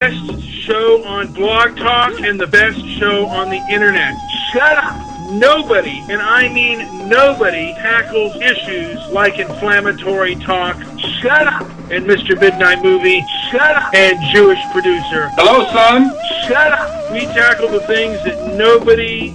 best show on Blog Talk and the best show on the internet. Shut up! Nobody, and I mean nobody, tackles issues like inflammatory talk. Shut up! And Mr. Midnight Movie. Shut up! And Jewish Producer. Hello, son. Shut up! We tackle the things that nobody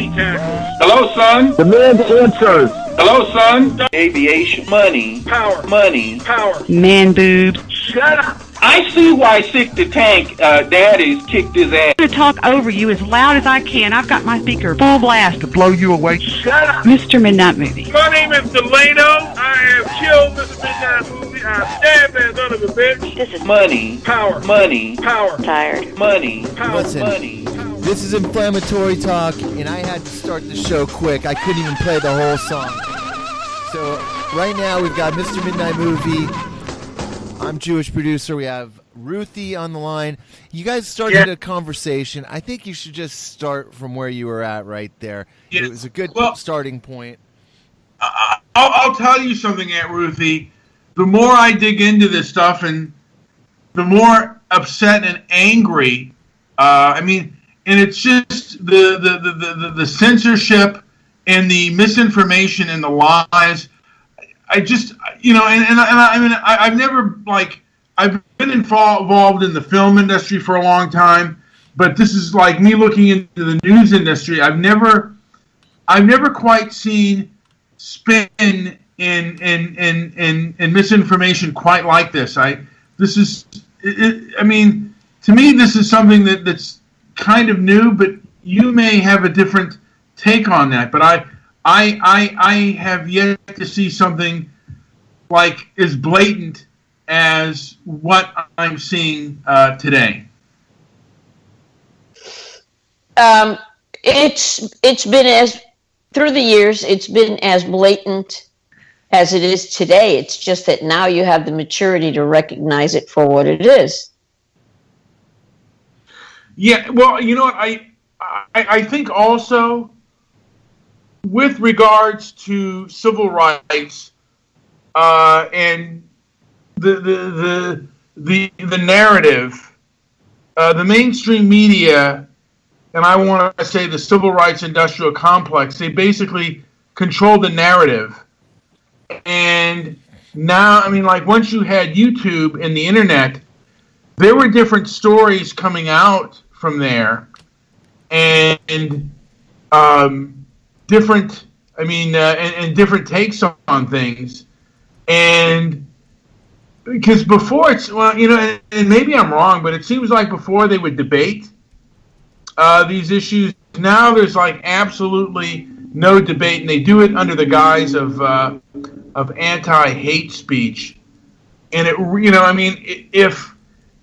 tackles. Hello, son. Demand answers. Hello, son. Aviation. Money. Power. Money. Power. Man boobs. Shut up! I see why Sick the Tank daddies kicked his ass. I'm going to talk over you as loud as I can. I've got my speaker full blast to blow you away. Shut up! Mr. Midnight Movie. My name is Delano. I have killed Mr. Midnight Movie. I stabbed that son of a bitch. This is Money. Power. Money. Power. tired. Money. Power. Listen. Money. This is inflammatory talk, and I had to start the show quick. I couldn't even play the whole song. So right now we've got Mr. Midnight Movie. I'm Jewish Producer. We have Ruthie on the line. You guys started a conversation. I think you should just start from where you were at right there. Yeah. It was a good starting point. I'll tell you something, Aunt Ruthie. The more I dig into this stuff, and the more upset and angry. And it's just the censorship and the misinformation and the lies. I just, I've never I've been involved in the film industry for a long time, but this is like me looking into the news industry. I've never quite seen spin in misinformation quite like this. To me, this is something that's kind of new, but you may have a different take on that. But I have yet to see something like as blatant as what I'm seeing today. It's been through the years, it's been as blatant as it is today. It's just that now you have the maturity to recognize it for what it is. Yeah, well, you know what, I think also with regards to civil rights and the narrative, the mainstream media, and I want to say the civil rights industrial complex, they basically control the narrative. And now, once you had YouTube and the internet, there were different stories coming out from there, and different takes on things. And because before and maybe I'm wrong, but it seems like before they would debate these issues. Now there's absolutely no debate, and they do it under the guise of anti-hate speech. And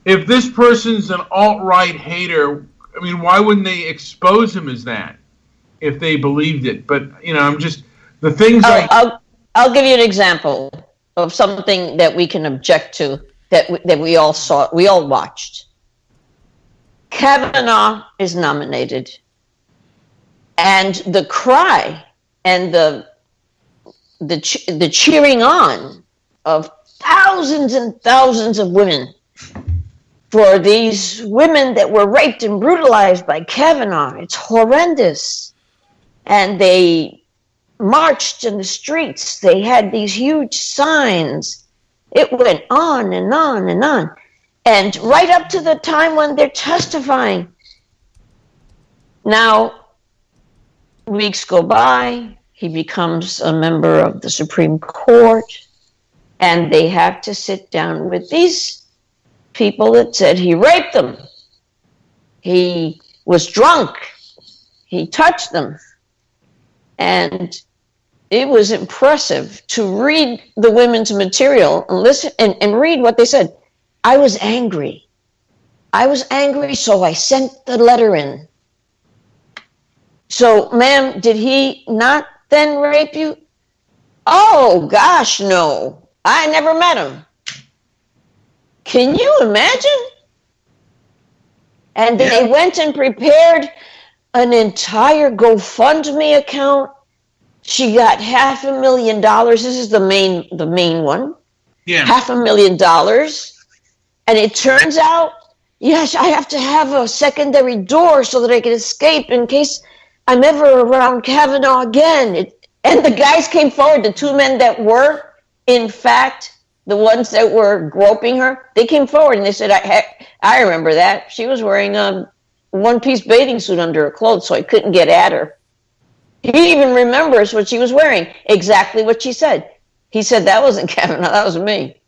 if this person's an alt-right hater, why wouldn't they expose him as that if they believed it? But I'm just the things. I'll give you an example of something that we can object to that we all saw, we all watched. Kavanaugh is nominated, and the cry and the cheering on of thousands and thousands of women for these women that were raped and brutalized by Kavanaugh. It's horrendous. And they marched in the streets. They had these huge signs. It went on and on and on. And right up to the time when they're testifying. Now, weeks go by. He becomes a member of the Supreme Court. And they have to sit down with these people that said he raped them. He was drunk. He touched them. And it was impressive to read the women's material and listen and read what they said. I was angry, so I sent the letter in. So, ma'am, did he not then rape you? Oh, gosh, no. I never met him. Can you imagine? And they went and prepared an entire GoFundMe account. She got $500,000. This is the main one. Yeah. $500,000. And it turns out yes, I have to have a secondary door so that I can escape in case I'm ever around Kavanaugh again. And the guys came forward, the two men that were, in fact, the ones that were groping her, they came forward and they said, I remember that. She was wearing a one-piece bathing suit under her clothes, so I couldn't get at her. He even remembers what she was wearing, exactly what she said. He said, that wasn't Kavanaugh, that was me.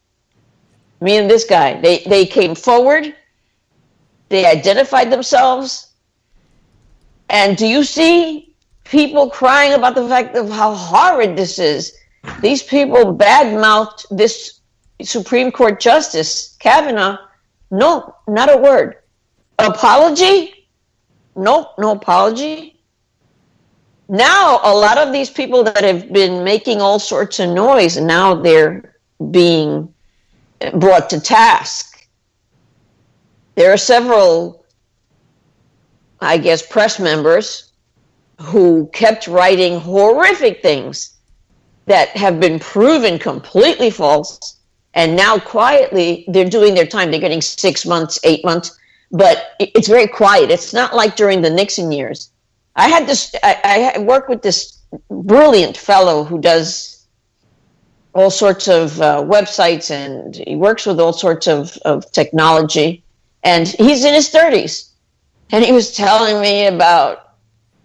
Me and this guy. They came forward. They identified themselves. And do you see people crying about the fact of how horrid this is? These people badmouthed this Supreme Court Justice, Kavanaugh. No, not a word. Apology? Nope, no apology. Now, a lot of these people that have been making all sorts of noise, and now they're being brought to task. There are several, I guess, press members who kept writing horrific things that have been proven completely false, and now quietly they're doing their time. They're getting 6 months, 8 months, but it's very quiet. It's not like during the Nixon years. I work with this brilliant fellow who does all sorts of websites, and he works with all sorts of technology, and he's in his 30s. And he was telling me about,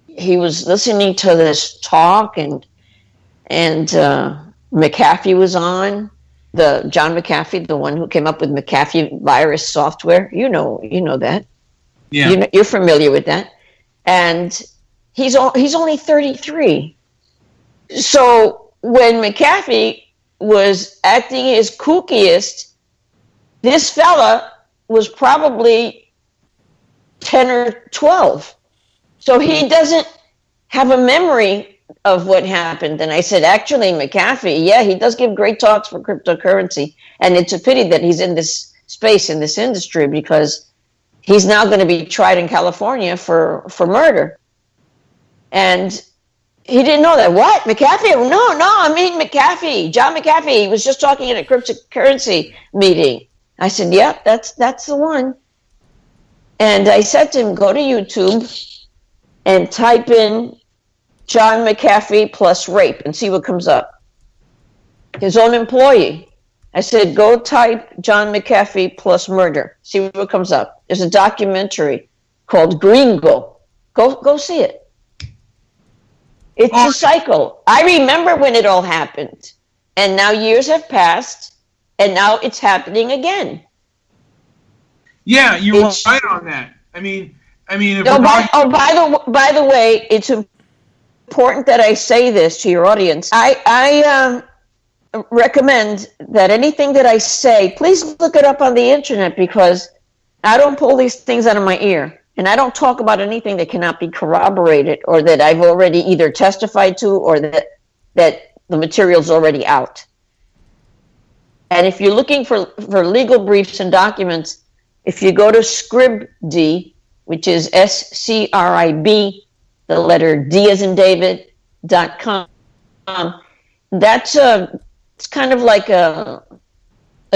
he was listening to this talk, and McAfee was on, John McAfee, the one who came up with McAfee virus software. You know that. Yeah. You're familiar with that. And he's only 33. So when McAfee was acting his kookiest, this fella was probably 10 or 12. So he doesn't have a memory of what happened. And I said, actually, McAfee, yeah, he does give great talks for cryptocurrency. And it's a pity that he's in this space, in this industry, because he's now going to be tried in California for murder. And he didn't know that. What? McAfee? No, I mean McAfee, John McAfee. He was just talking at a cryptocurrency meeting. I said, yep, that's the one. And I said to him, go to YouTube and type in John McAfee plus rape and see what comes up. His own employee. I said, go type John McAfee plus murder. See what comes up. There's a documentary called Gringo. Go see it. It's a cycle. I remember when it all happened. And now years have passed, and now it's happening again. Yeah, you're right on that. I mean. By the way, it's important that I say this to your audience. I recommend that anything that I say, please look it up on the internet, because I don't pull these things out of my ear. And I don't talk about anything that cannot be corroborated, or that I've already either testified to, or that the material's already out. And if you're looking for legal briefs and documents, if you go to Scribd, which is SCRIB, the letter D as in David.com, that's it's kind of like a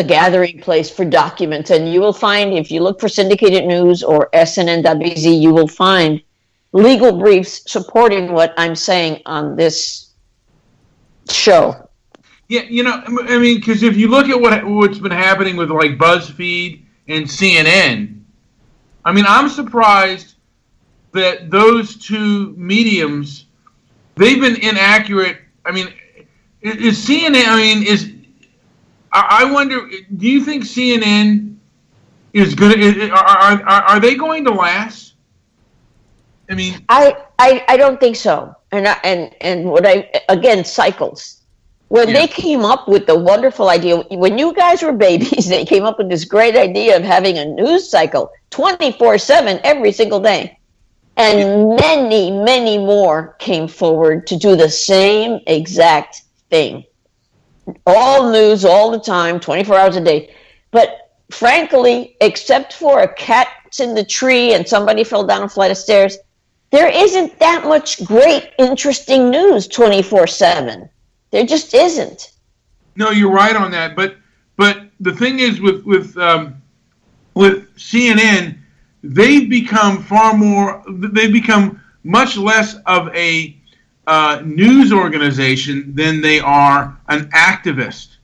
gathering place for documents. And you will find, if you look for Syndicated News or SNNWZ, you will find legal briefs supporting what I'm saying on this show. Yeah, I mean, because if you look at what's been happening with like BuzzFeed and CNN, I mean, I'm surprised that those two mediums, they've been inaccurate. I mean, is CNN, I wonder, do you think CNN is going to, are they going to last? I mean, I don't think so. And what again, cycles. When they came up with the wonderful idea, when you guys were babies, they came up with this great idea of having a news cycle 24/7 every single day. And many, many more came forward to do the same exact thing. All news all the time, 24 hours a day. But frankly, except for a cat's in the tree and somebody fell down a flight of stairs, there isn't that much great, interesting news 24/7. There just isn't. No, you're right on that. But the thing is with with CNN, they've become much less of a news organization than they are an activist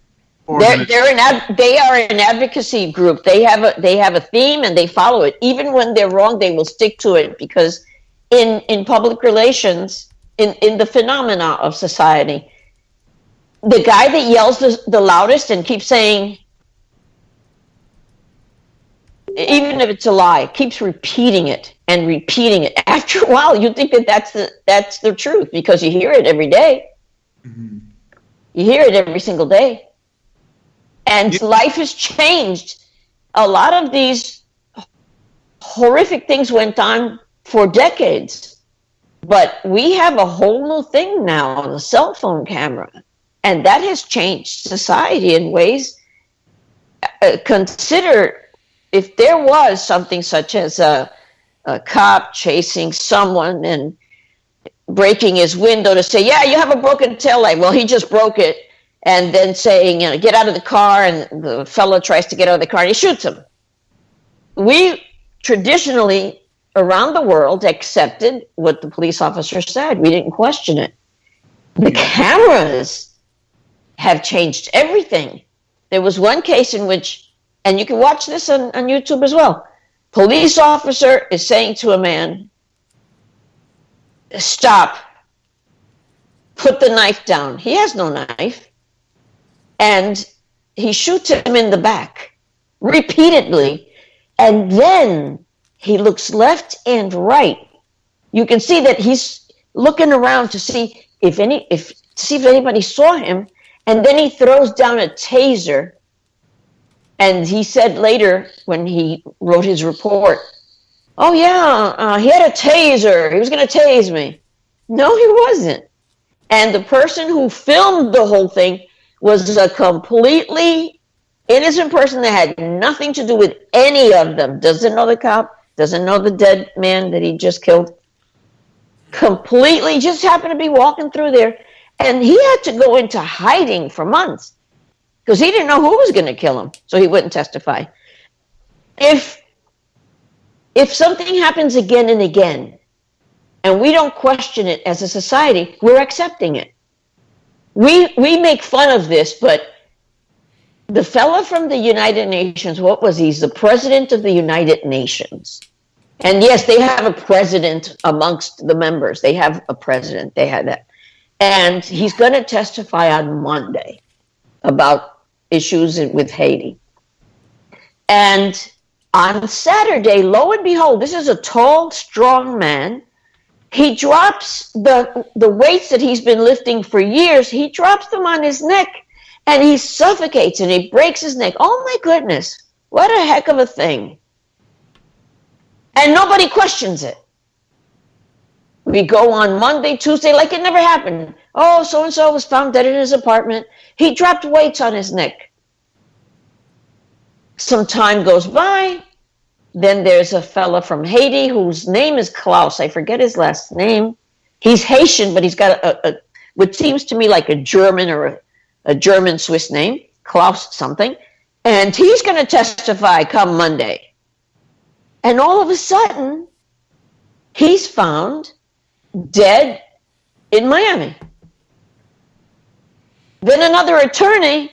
organization. They are an advocacy group. They have a theme and they follow it. Even when they're wrong, they will stick to it, because in public relations, in the phenomena of society, the guy that yells the loudest and keeps saying, even if it's a lie, keeps repeating it and repeating it. After a while, you think that's the truth, because you hear it every day. Mm-hmm. You hear it every single day. And life has changed. A lot of these horrific things went on for decades. But we have a whole new thing now, the cell phone camera. And that has changed society in ways. Consider if there was something such as a cop chasing someone and breaking his window to say, yeah, you have a broken taillight. Well, he just broke it. And then saying, get out of the car. And the fellow tries to get out of the car and he shoots him. We traditionally, around the world, accepted what the police officer said. We didn't question it. The cameras have changed everything. There was one case in which, and you can watch this on YouTube as well, police officer is saying to a man, stop, put the knife down. He has no knife. And he shoots him in the back repeatedly. And then he looks left and right. You can see that he's looking around to see if anybody saw him. And then he throws down a taser. And he said later, when he wrote his report, oh yeah, he had a taser. He was going to tase me. No, he wasn't. And the person who filmed the whole thing was a completely innocent person that had nothing to do with any of them. Doesn't know the cop, doesn't know the dead man that he just killed. Completely just happened to be walking through there. And he had to go into hiding for months because he didn't know who was going to kill him, so he wouldn't testify. If something happens again and again, and we don't question it as a society, we're accepting it. We make fun of this, but the fella from the United Nations, what was he? He's the president of the United Nations. And yes, they have a president amongst the members. They have a president. They had that. And he's going to testify on Monday about issues with Haiti. And on Saturday, lo and behold, this is a tall, strong man. He drops the weights that he's been lifting for years. He drops them on his neck and he suffocates and he breaks his neck. Oh my goodness, what a heck of a thing. And nobody questions it. We go on Monday, Tuesday, like it never happened. Oh, so-and-so was found dead in his apartment. He dropped weights on his neck. Some time goes by. Then there's a fella from Haiti whose name is Klaus. I forget his last name. He's Haitian, but he's got a what seems to me like a German or a German Swiss name, Klaus something. And he's going to testify come Monday. And all of a sudden, he's found dead in Miami. Then another attorney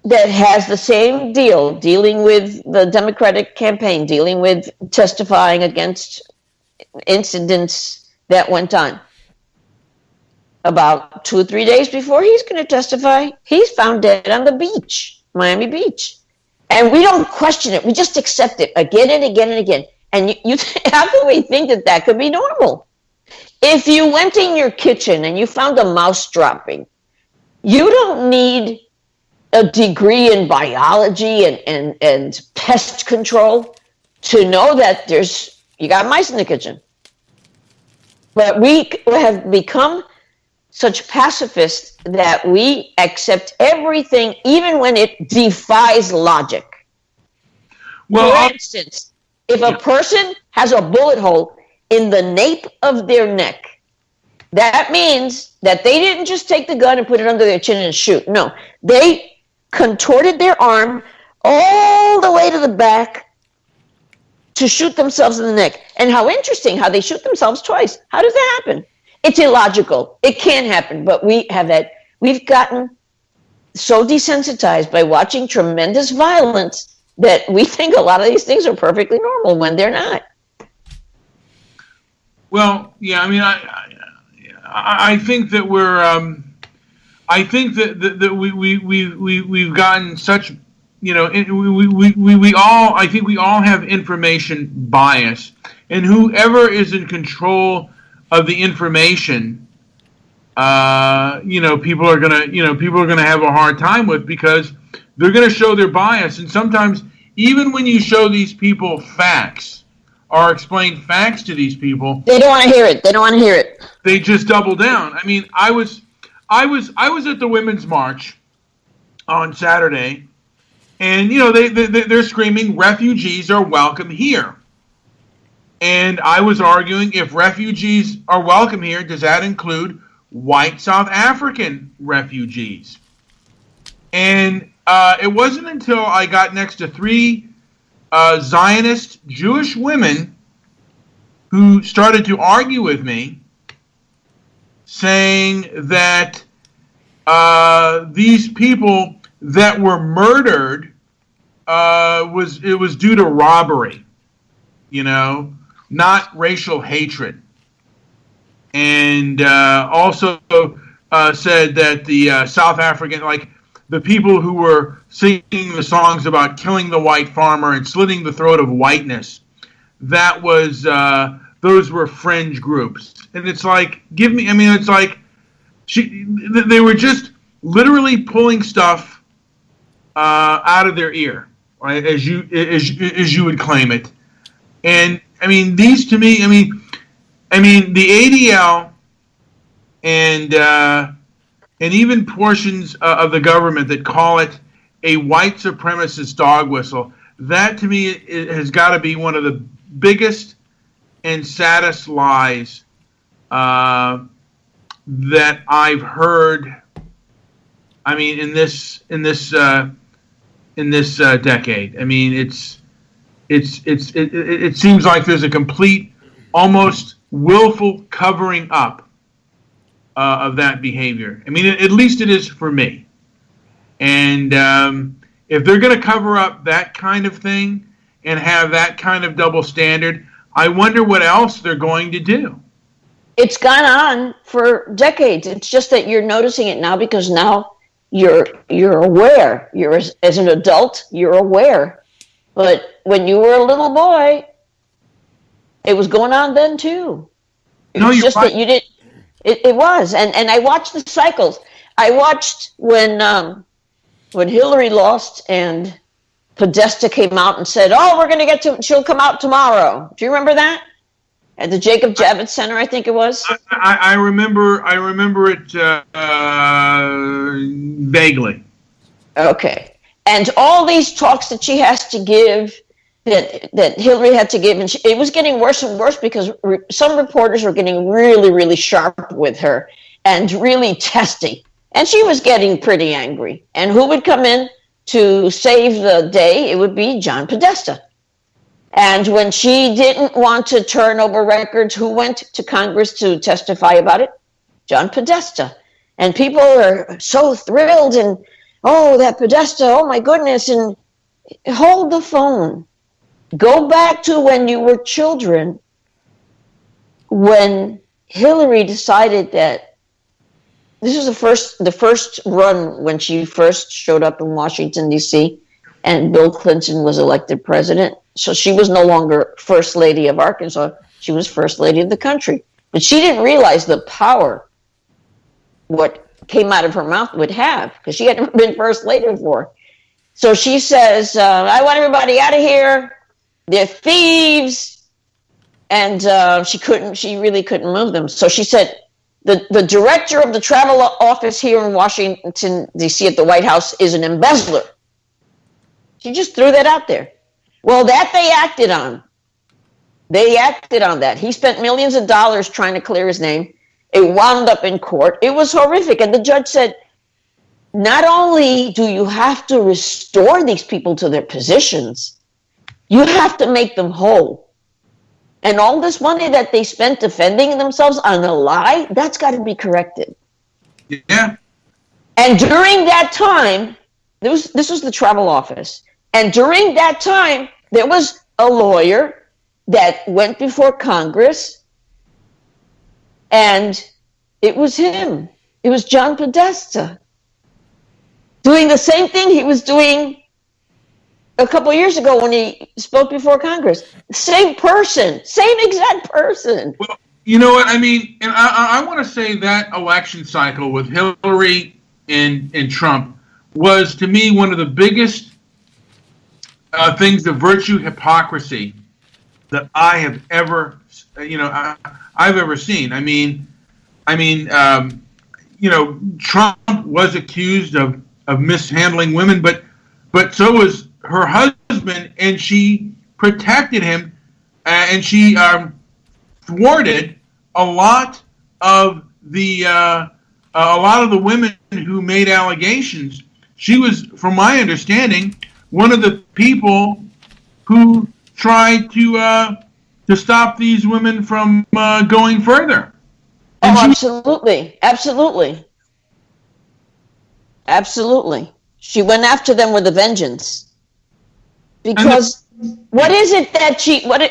that has the same deal, dealing with the Democratic campaign, dealing with testifying against incidents that went on. About 2 or 3 days before he's going to testify, he's found dead on the beach, Miami Beach. And we don't question it. We just accept it again and again and again. And how can we think that could be normal? If you went in your kitchen and you found a mouse dropping, you don't need a degree in biology and pest control to know that you got mice in the kitchen. But we have become such pacifists that we accept everything, even when it defies logic. Well, for instance, if a person has a bullet hole in the nape of their neck, that means that they didn't just take the gun and put it under their chin and shoot. No, they contorted their arm, all the way to the back to shoot themselves in the neck. And how interesting how they shoot themselves twice. How does that happen? It's illogical. It can't happen, but we've gotten so desensitized by watching tremendous violence that we think a lot of these things are perfectly normal when they're not. Well, yeah, I mean, I think that I think that we've gotten such, we all, I think we all have information bias, and whoever is in control of the information, people are gonna have a hard time with, because they're gonna show their bias. And sometimes, even when you show these people facts or explain facts to these people, they don't want to hear it. They don't want to hear it. They just double down. I mean, I was at the Women's March on Saturday, and they're screaming, "Refugees are welcome here." And I was arguing, if refugees are welcome here, does that include white South African refugees? And it wasn't until I got next to three Zionist Jewish women who started to argue with me, saying that these people that were murdered was due to robbery, not racial hatred. And also said that the South African, like the people who were singing the songs about killing the white farmer and slitting the throat of whiteness, that was those were fringe groups. And it's like, they were just literally pulling stuff out of their ear, right, as you would claim it. And I mean, these to me, I mean the ADL and even portions of the government that call it a white supremacist dog whistle, that to me has got to be one of the biggest and saddest lies that I've heard. I mean, in this decade. I mean, it seems like there's a complete, almost willful covering up of that behavior. I mean, at least it is for me. And if they're going to cover up that kind of thing and have that kind of double standard, I wonder what else they're going to do. It's gone on for decades. It's just that you're noticing it now because now you're aware. You're as an adult, you're aware. But when you were a little boy, it was going on then too. It's just right. That you didn't. It was, and I watched the cycles. I watched when Hillary lost and Podesta came out and said, "Oh, we're going to she'll come out tomorrow." Do you remember that? At the Jacob Javits Center, I think it was. I remember it vaguely. Okay, and all these talks that she has to give, that Hillary had to give, and it was getting worse and worse because some reporters were getting really, really sharp with her and really testy, and she was getting pretty angry. And who would come in to save the day? It would be John Podesta. And when she didn't want to turn over records, who went to Congress to testify about it? John Podesta. And people are so thrilled and, oh, that Podesta, oh my goodness, and hold the phone. Go back to when you were children, when Hillary decided that this was the first run when she first showed up in Washington, D.C., and Bill Clinton was elected president. So she was no longer First Lady of Arkansas. She was First Lady of the country. But she didn't realize the power what came out of her mouth would have, because she hadn't been First Lady before. So she says, I want everybody out of here. They're thieves. And she really couldn't move them. So she said, the director of the travel office here in Washington, D.C. at the White House is an embezzler. She just threw that out there. Well, that they acted on. They acted on that. He spent millions of dollars trying to clear his name. It wound up in court. It was horrific. And the judge said, not only do you have to restore these people to their positions, you have to make them whole. And all this money that they spent defending themselves on a lie, that's got to be corrected. Yeah. And during that time, this was the travel office. And during that time, there was a lawyer that went before Congress, and it was him. It was John Podesta doing the same thing he was doing a couple years ago when he spoke before Congress. Same person, same exact person. Well, you know what I mean? And I want to say that election cycle with Hillary and Trump was, to me, one of the biggest things of virtue hypocrisy that I have ever, I've ever seen. I mean, Trump was accused of mishandling women, but so was her husband, and she protected him, and she thwarted a lot of the women who made allegations. She was, from my understanding, one of the people who tried to stop these women from going further. And absolutely. She went after them with a vengeance. Because what is it that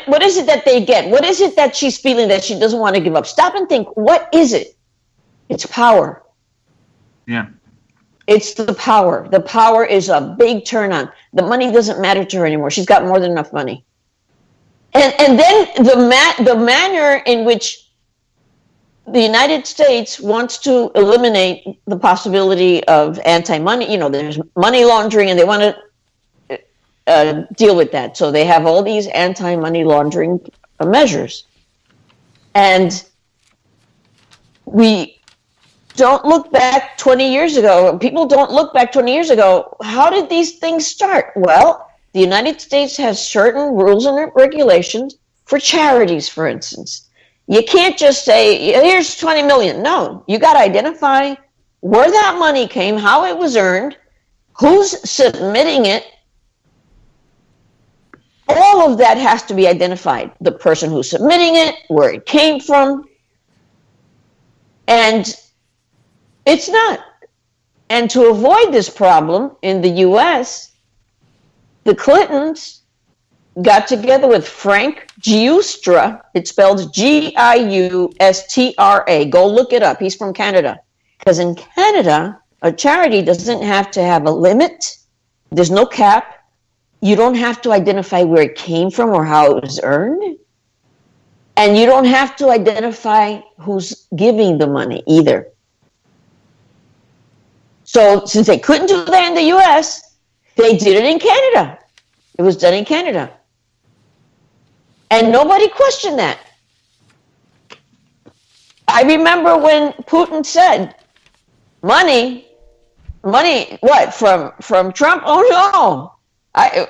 what is it that they get? What is it that she's feeling that she doesn't want to give up? Stop and think. What is it? It's power. Yeah. It's the power. The power is a big turn on. The money doesn't matter to her anymore. She's got more than enough money. And then the manner in which the United States wants to eliminate the possibility of anti-money, there's money laundering, and they want to deal with that. So they have all these anti-money laundering measures. And we don't look back 20 years ago. People don't look back 20 years ago. How did these things start? Well, the United States has certain rules and regulations for charities, for instance. You can't just say, here's 20 million. No, you got to identify where that money came, how it was earned, who's submitting it. All of that has to be identified. The person who's submitting it, where it came from. And it's not. And to avoid this problem in the U.S., the Clintons got together with Frank Giustra. It's spelled Giustra. Go look it up. He's from Canada. Because in Canada, a charity doesn't have to have a limit. There's no cap. You don't have to identify where it came from or how it was earned. And you don't have to identify who's giving the money either. So since they couldn't do that in the U.S., they did it in Canada. It was done in Canada. And nobody questioned that. I remember when Putin said, money, what, from Trump? Oh, no.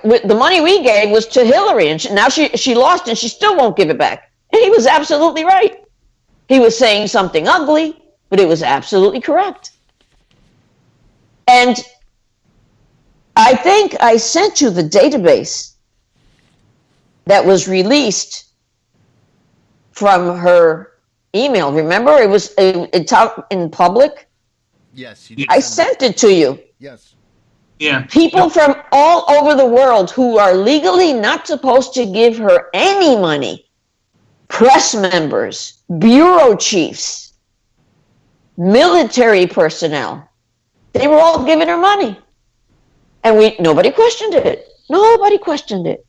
The money we gave was to Hillary, and now she lost, and she still won't give it back. And he was absolutely right. He was saying something ugly, but it was absolutely correct. And I think I sent you the database that was released from her email. Remember, it was in public? Yes, you did. I sent it to you. Yes. Yeah. People from all over the world who are legally not supposed to give her any money. Press members, bureau chiefs, military personnel. They were all giving her money. And nobody questioned it. Nobody questioned it.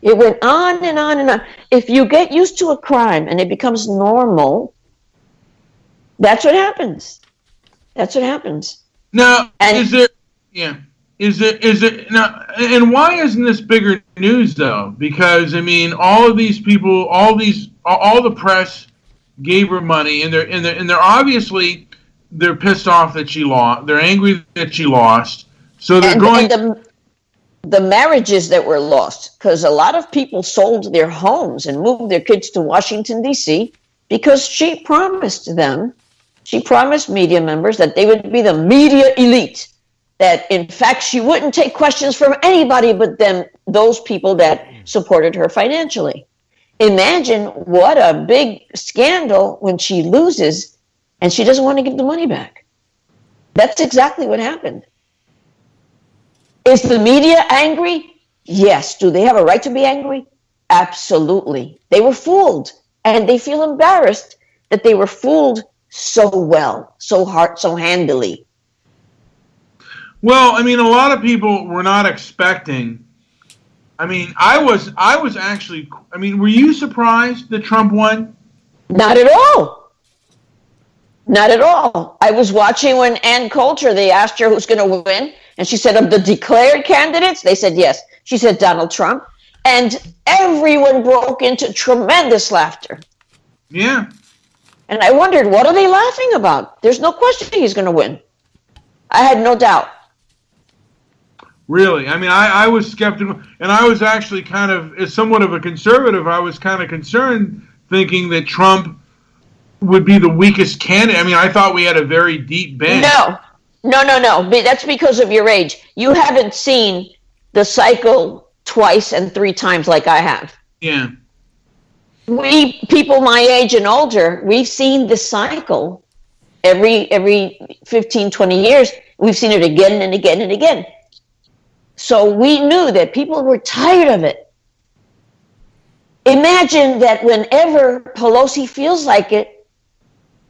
It went on and on and on. If you get used to a crime and it becomes normal, that's what happens. That's what happens. Now, is it now? And why isn't this bigger news though? Because I mean, all of these people, all the press gave her money, and they're obviously they're pissed off that she lost. They're angry that she lost. So they're going. And the marriages that were lost, because a lot of people sold their homes and moved their kids to Washington, D.C., because she promised them She promised media members that they would be the media elite, that in fact she wouldn't take questions from anybody but those people that supported her financially. Imagine what a big scandal when she loses and she doesn't want to give the money back. That's exactly what happened. Is the media angry? Yes. Do they have a right to be angry? Absolutely. They were fooled, and they feel embarrassed that they were fooled so well, so hard, so handily. Well, I mean, a lot of people were not expecting. I mean, I was actually. I mean, were you surprised that Trump won? Not at all. Not at all. I was watching when Ann Coulter, they asked her who's going to win, and she said, of the declared candidates, they said yes. She said Donald Trump, and everyone broke into tremendous laughter. Yeah. And I wondered, what are they laughing about? There's no question he's going to win. I had no doubt. Really? I mean, I was skeptical, and I was actually kind of, as somewhat of a conservative, I was kind of concerned, thinking that Trump would be the weakest candidate. I mean, I thought we had a very deep bench. No. That's because of your age. You haven't seen the cycle twice and 3 times like I have. Yeah. We, people my age and older, we've seen the cycle every 15, 20 years. We've seen it again and again and again. So we knew that people were tired of it. Imagine that whenever Pelosi feels like it,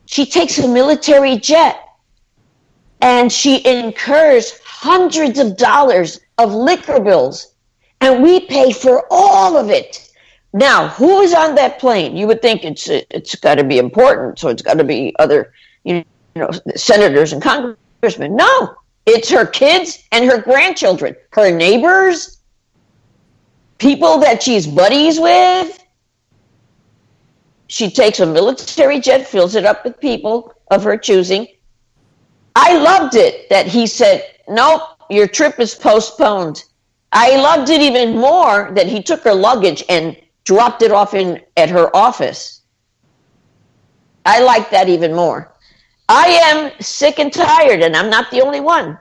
she takes a military jet and she incurs hundreds of dollars of liquor bills, and we pay for all of it. Now, who is on that plane? You would think it's got to be important, so it's got to be other, senators and congressmen. No, it's her kids and her grandchildren, her neighbors, people that she's buddies with. She takes a military jet, fills it up with people of her choosing. I loved it that he said, nope, your trip is postponed. I loved it even more that he took her luggage and dropped it off at her office. I like that even more. I am sick and tired, and I'm not the only one.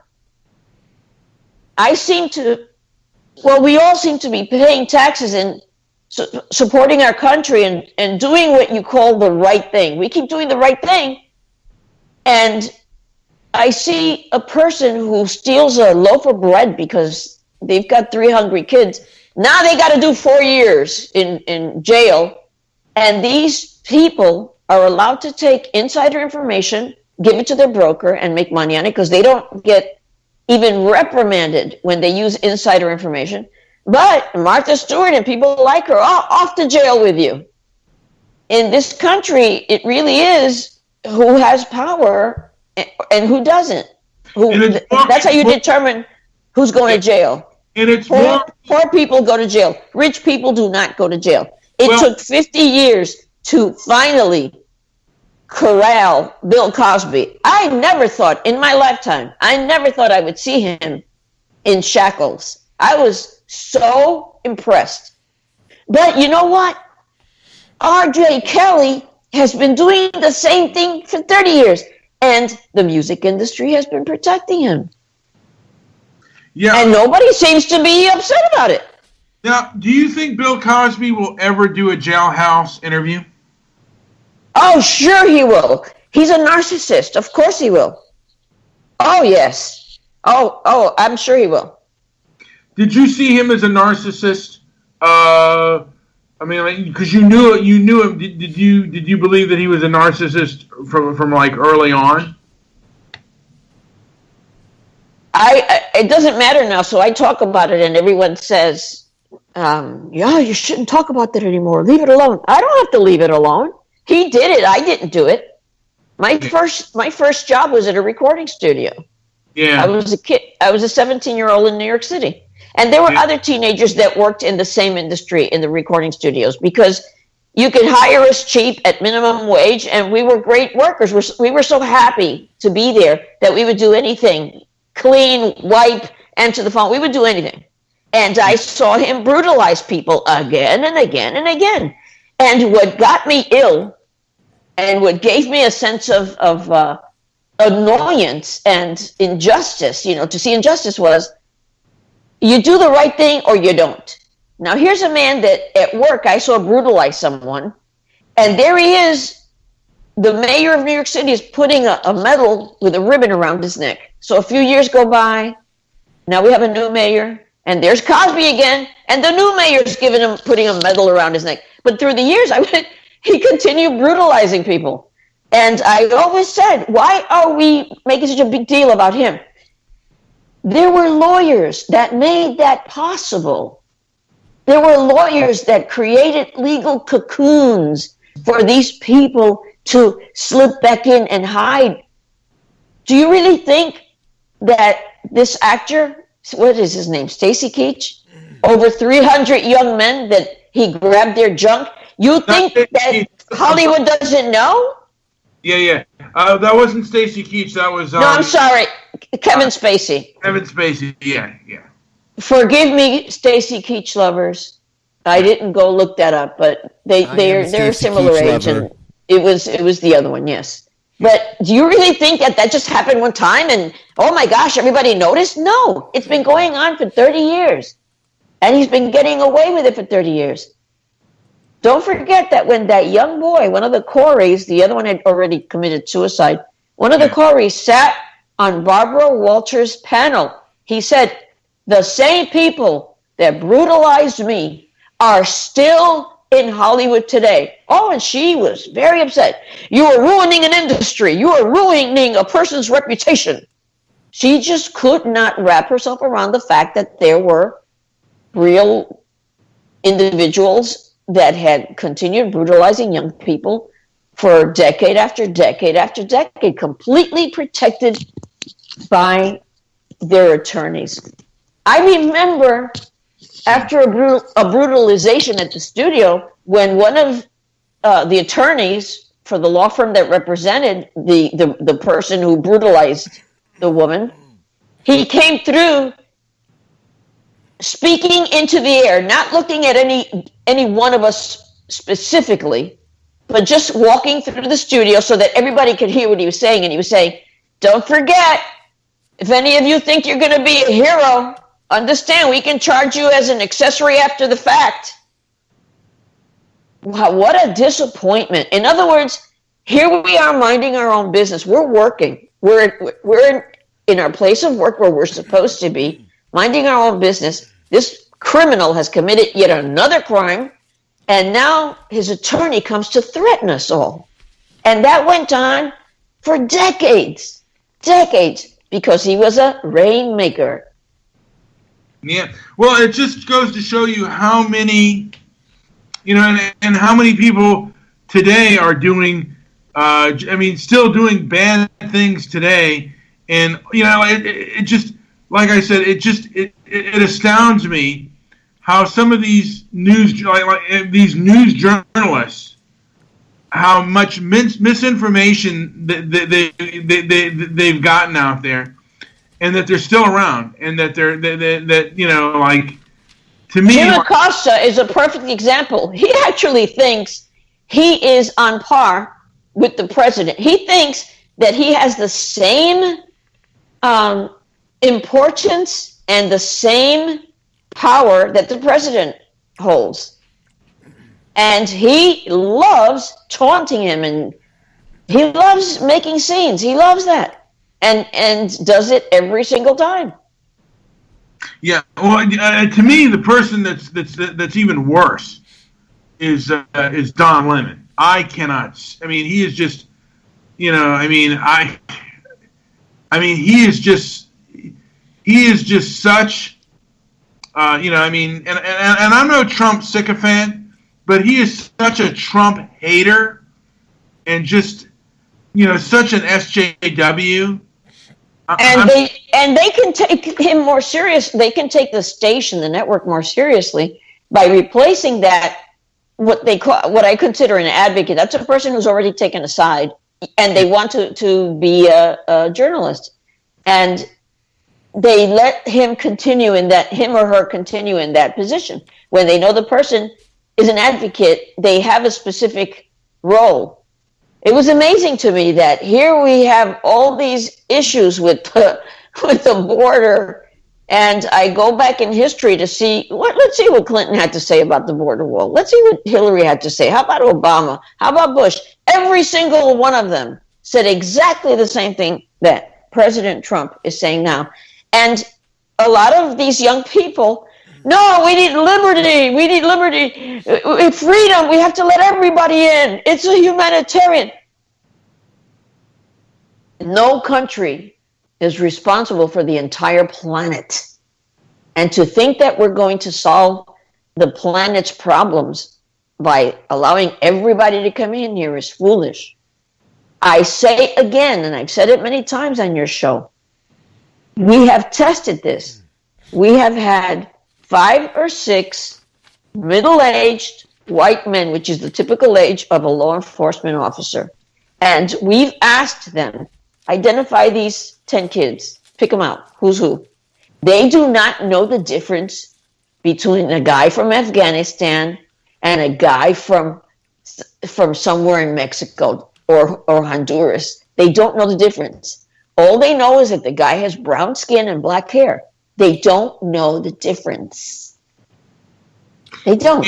We all seem to be paying taxes and supporting our country and doing what you call the right thing. We keep doing the right thing, and I see a person who steals a loaf of bread because they've got 3 hungry kids. Now they got to do 4 years in jail, and these people are allowed to take insider information, give it to their broker, and make money on it because they don't get even reprimanded when they use insider information. But Martha Stewart and people like her, off to jail with you. In this country, it really is who has power and who doesn't. That's how you determine who's going to jail. And it's poor people go to jail. Rich people do not go to jail. It took 50 years to finally corral Bill Cosby. I never thought in my lifetime, I would see him in shackles. I was so impressed. But you know what? R.J. Kelly has been doing the same thing for 30 years, and the music industry has been protecting him. Yeah. And nobody seems to be upset about it. Now, do you think Bill Cosby will ever do a jailhouse interview? Oh, sure he will. He's a narcissist. Of course he will. Oh, yes. Oh, I'm sure he will. Did you see him as a narcissist? I mean, because you knew him. Did you believe that he was a narcissist from like early on? It doesn't matter now, so I talk about it, and everyone says, "Yeah, you shouldn't talk about that anymore. Leave it alone." I don't have to leave it alone. He did it. I didn't do it. My first job was at a recording studio. Yeah, I was a kid. I was a 17-year-old in New York City. And there were other teenagers that worked in the same industry in the recording studios because you could hire us cheap at minimum wage, and we were great workers. We were so happy to be there that we would do anything, clean, wipe, answer the phone. We would do anything. And I saw him brutalize people again and again and again. And what got me ill And what gave me a sense of annoyance and injustice, to see injustice was, you do the right thing or you don't. Now, here's a man that at work I saw brutalize someone, and there he is. The mayor of New York City is putting a medal with a ribbon around his neck. So a few years go by. Now we have a new mayor, and there's Cosby again, and the new mayor's putting a medal around his neck. But through the years, he continued brutalizing people. And I always said, why are we making such a big deal about him? There were lawyers that made that possible. There were lawyers that created legal cocoons for these people to slip back in and hide. Do you really think that this actor, what is his name, Stacy Keach, over 300 young men, that he grabbed their junk? You think that Hollywood doesn't know? Yeah. That wasn't Stacy Keach. That was... no, I'm sorry. Kevin Spacey. Kevin Spacey, yeah. Forgive me, Stacy Keach lovers. I didn't go look that up, but they're a similar age, and it was the other one, yes. But do you really think that just happened one time and, oh my gosh, everybody noticed? No, it's been going on for 30 years, and he's been getting away with it for 30 years. Don't forget that when that young boy, one of the Coreys, the other one had already committed suicide, one of the Coreys sat on Barbara Walters' panel. He said, the same people that brutalized me are still in Hollywood today. Oh, and she was very upset. You are ruining an industry. You are ruining a person's reputation. She just could not wrap herself around the fact that there were real individuals that had continued brutalizing young people for decade after decade after decade, completely protected by their attorneys. I remember after a brutalization at the studio, when one of the attorneys for the law firm that represented the person who brutalized the woman, he came through speaking into the air, not looking at any one of us specifically, but just walking through the studio so that everybody could hear what he was saying. And he was saying, don't forget, if any of you think you're going to be a hero, understand we can charge you as an accessory after the fact. Wow, what a disappointment. In other words, here we are minding our own business. We're working. We're in our place of work where we're supposed to be, minding our own business. This criminal has committed yet another crime, and now his attorney comes to threaten us all. And that went on for decades, because he was a rainmaker. Yeah. Well, it just goes to show you how many, and how many people today are doing, still doing bad things today. And, it just, like I said, it astounds me how some of these these news journalists, how much misinformation they've gotten out there, and that they're still around, and that to me, Jim Acosta is a perfect example. He actually thinks he is on par with the president. He thinks that he has the same importance and the same power that the president holds. And he loves taunting him, and he loves making scenes. He loves that, and does it every single time. Yeah, well, to me, the person that's even worse is Don Lemon. I cannot. I mean, he is just, he is just such, and I'm no Trump sycophant, but he is such a Trump hater, and just, such an SJW. And they can take him more serious. They can take the station, the network, more seriously by replacing that what I consider an advocate. That's a person who's already taken a side, and they want to be a journalist, and they let him or her continue in that position. When they know the person is an advocate, they have a specific role. It was amazing to me that here we have all these issues with the border, and I go back in history to see let's see what Clinton had to say about the border wall. Let's see what Hillary had to say. How about Obama? How about Bush? Every single one of them said exactly the same thing that President Trump is saying now. And a lot of these young people, no, we need liberty. We need liberty. Freedom. We have to let everybody in. It's a humanitarian. No country is responsible for the entire planet. And to think that we're going to solve the planet's problems by allowing everybody to come in here is foolish. I say again, and I've said it many times on your show, we have tested this. We have had 5 or 6 middle-aged white men, which is the typical age of a law enforcement officer. And we've asked them, identify these 10 kids, pick them out, who's who. They do not know the difference between a guy from Afghanistan and a guy from somewhere in Mexico or Honduras. They don't know the difference. All they know is that the guy has brown skin and black hair. They don't know the difference. They don't.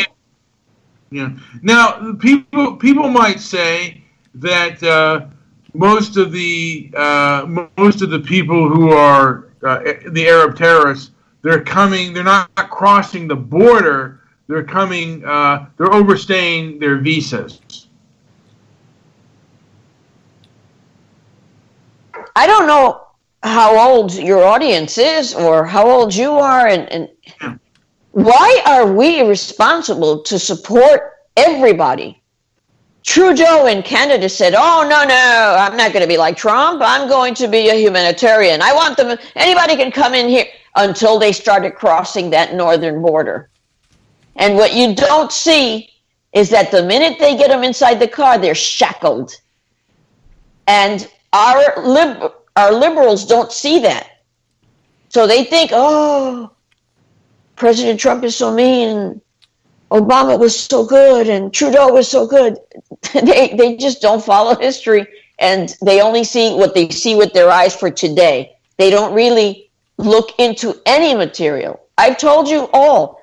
Yeah. Now, people might say that most of the people who are the Arab terrorists, they're not crossing the border. They're coming. They're overstaying their visas. I don't know how old your audience is or how old you are, and why are we responsible to support everybody? Trudeau in Canada said, oh, no, I'm not going to be like Trump. I'm going to be a humanitarian. I want them, anybody can come in here, until they started crossing that northern border. And what you don't see is that the minute they get them inside the car, they're shackled. And our liberals don't see that. So they think, oh, President Trump is so mean, Obama was so good, and Trudeau was so good. They just don't follow history, and they only see what they see with their eyes for today. They don't really look into any material. I've told you all,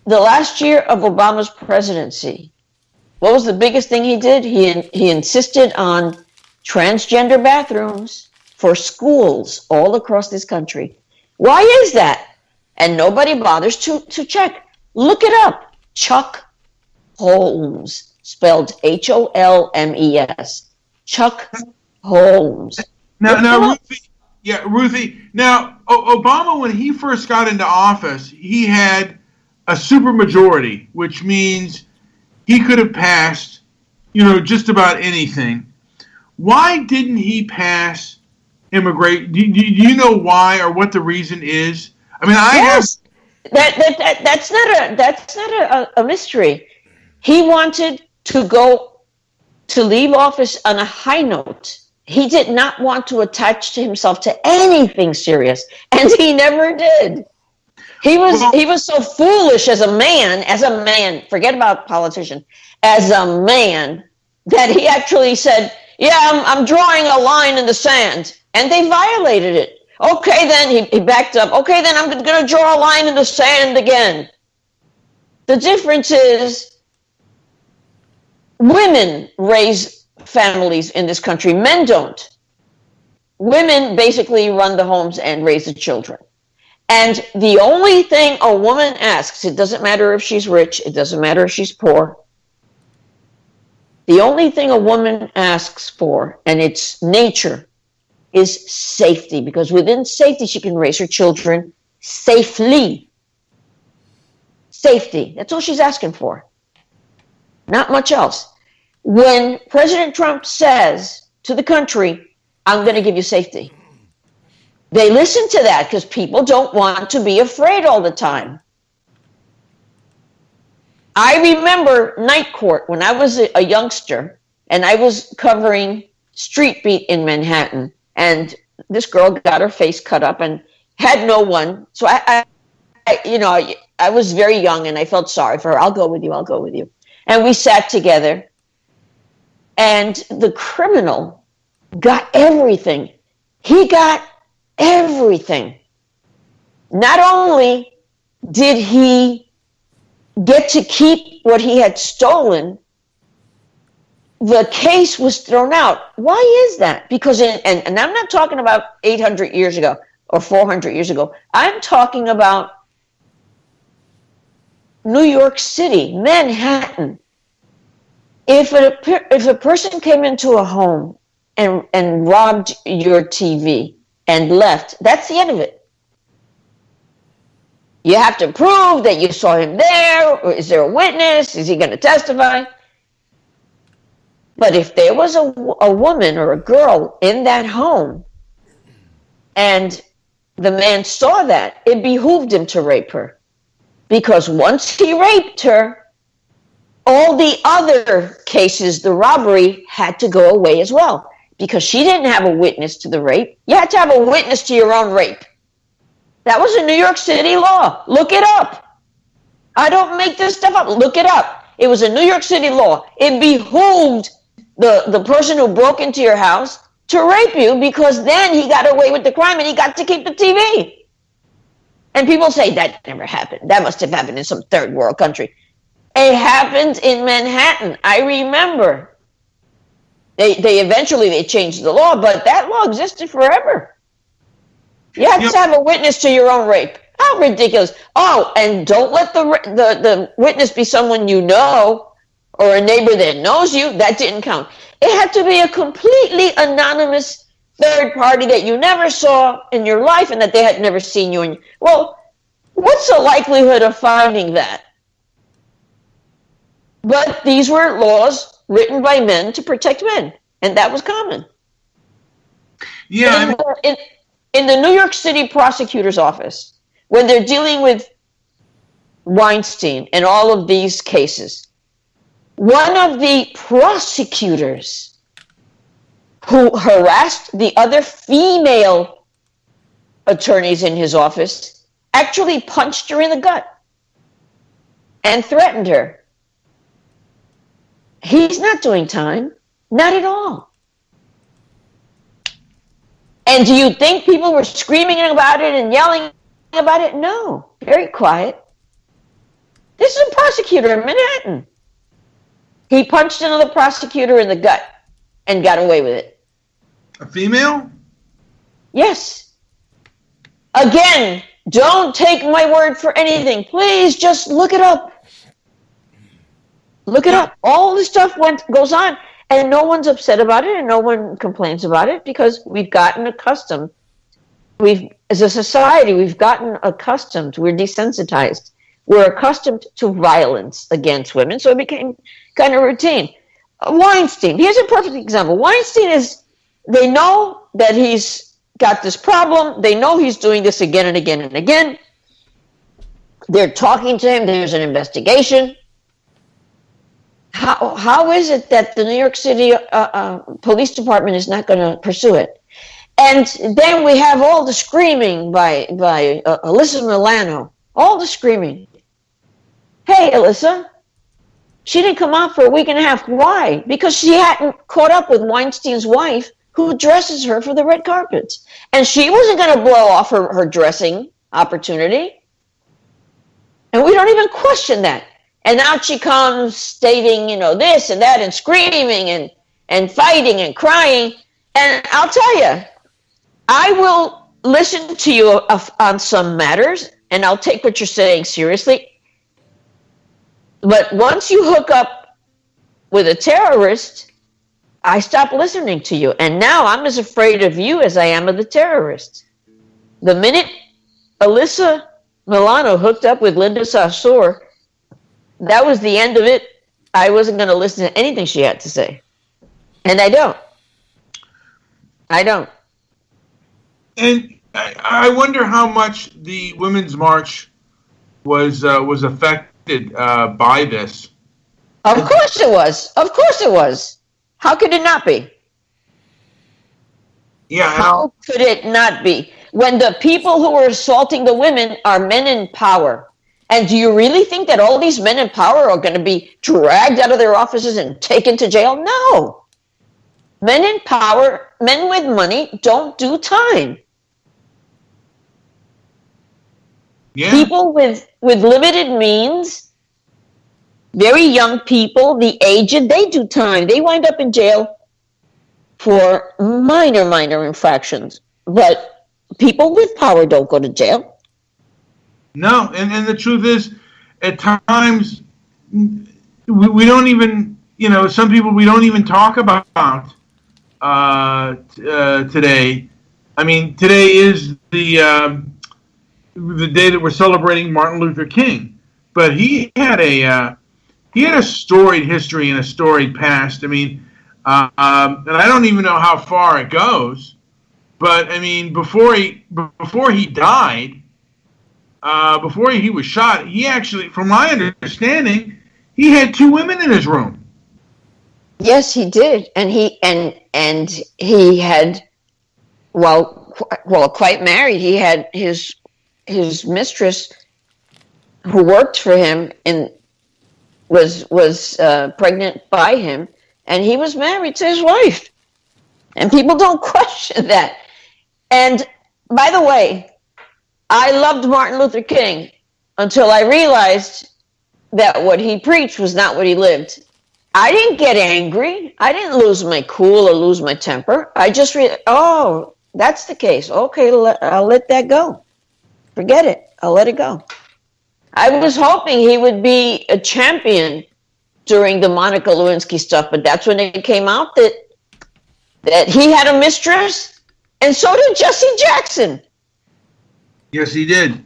the last year of Obama's presidency, what was the biggest thing he did? He insisted on transgender bathrooms for schools all across this country. Why is that? And nobody bothers to check. Look it up. Chuck Holmes, spelled Holmes. Chuck Holmes. Now, Ruthie. Now, Obama, when he first got into office, he had a supermajority, which means he could have passed, just about anything. Why didn't he pass immigration? Do you know why or what the reason is? I mean, that's not a mystery. He wanted to leave office on a high note. He did not want to attach to himself to anything serious, and he never did. He was so foolish as a man, forget about politician, as a man, that he actually said, yeah, I'm drawing a line in the sand, and they violated it. Okay, then he backed up. Okay, then I'm going to draw a line in the sand again. The difference is women raise families in this country. Men don't. Women basically run the homes and raise the children. And the only thing a woman asks, it doesn't matter if she's rich, it doesn't matter if she's poor. The only thing a woman asks for, and it's nature, is safety. Because within safety, she can raise her children safely. Safety. That's all she's asking for. Not much else. When President Trump says to the country, I'm going to give you safety, they listen to that because people don't want to be afraid all the time. I remember Night Court when I was a youngster, and I was covering Street Beat in Manhattan, and this girl got her face cut up and had no one. So I was very young, and I felt sorry for her. I'll go with you. And we sat together. And the criminal got everything. He got everything. Not only did he get to keep what he had stolen, the case was thrown out. Why is that? Because, and I'm not talking about 800 years ago or 400 years ago. I'm talking about New York City, Manhattan. If a person came into a home and robbed your TV and left, that's the end of it. You have to prove that you saw him there, or is there a witness? Is he going to testify? But if there was a woman or a girl in that home and the man saw that, it behooved him to rape her. Because once he raped her, all the other cases, the robbery, had to go away as well. Because she didn't have a witness to the rape. You had to have a witness to your own rape. That was a New York City law. Look it up. I don't make this stuff up. Look it up. It was a New York City law. It behooved the person who broke into your house to rape you, because then he got away with the crime and he got to keep the TV. And people say that never happened. That must have happened in some third world country. It happened in Manhattan. I remember. They eventually changed the law, but that law existed forever. You have to have a witness to your own rape. How ridiculous. Oh, and don't let the witness be someone you know or a neighbor that knows you. That didn't count. It had to be a completely anonymous third party that you never saw in your life and that they had never seen you in. Well, what's the likelihood of finding that? But these were laws written by men to protect men, and that was common. Yeah. In the New York City prosecutor's office, when they're dealing with Weinstein and all of these cases, one of the prosecutors who harassed the other female attorneys in his office actually punched her in the gut and threatened her. He's not doing time. Not at all. And do you think people were screaming about it and yelling about it? No. Very quiet. This is a prosecutor in Manhattan. He punched another prosecutor in the gut and got away with it. A female? Yes. Again, don't take my word for anything. Please just look it up. Look it up. All this stuff goes on, and no one's upset about it, and no one complains about it, because we've gotten accustomed. As a society, we've gotten accustomed. We're desensitized. We're accustomed to violence against women, so it became kind of routine. Weinstein, here's a perfect example. Weinstein they know that he's got this problem. They know he's doing this again and again and again. They're talking to him. There's an investigation. How is it that the New York City Police Department is not going to pursue it? And then we have all the screaming by Alyssa Milano. All the screaming. Hey, Alyssa, she didn't come out for a week and a half. Why? Because she hadn't caught up with Weinstein's wife, who dresses her for the red carpets. And she wasn't going to blow off her dressing opportunity. And we don't even question that. And out she comes stating, this and that, and screaming and fighting and crying. And I'll tell you, I will listen to you on some matters, and I'll take what you're saying seriously. But once you hook up with a terrorist, I stop listening to you. And now I'm as afraid of you as I am of the terrorist. The minute Alyssa Milano hooked up with Linda Sarsour, that was the end of it. I wasn't going to listen to anything she had to say. And I don't. And I wonder how much the Women's March was affected by this. Of course it was. Of course it was. How could it not be? Yeah. How could it not be? When the people who are assaulting the women are men in power. And do you really think that all these men in power are going to be dragged out of their offices and taken to jail? No. Men in power, men with money, don't do time. Yeah. People with limited means, very young people, the aged, they do time. They wind up in jail for minor infractions. But people with power don't go to jail. No, and the truth is, at times, we don't even, some people we don't even talk about today. I mean, today is the day that we're celebrating Martin Luther King, but he had a storied history and a storied past. I mean, and I don't even know how far it goes, but I mean, before he died, before he was shot, he actually, from my understanding, he had 2 women in his room. Yes, he did, and he had, quite married. He had his mistress, who worked for him and was pregnant by him, and he was married to his wife, and people don't question that. And by the way, I loved Martin Luther King until I realized that what he preached was not what he lived. I didn't get angry. I didn't lose my cool or lose my temper. I just oh, that's the case. Okay, I'll let that go. Forget it. I'll let it go. I was hoping he would be a champion during the Monica Lewinsky stuff, but that's when it came out that he had a mistress, and so did Jesse Jackson. Yes, he did.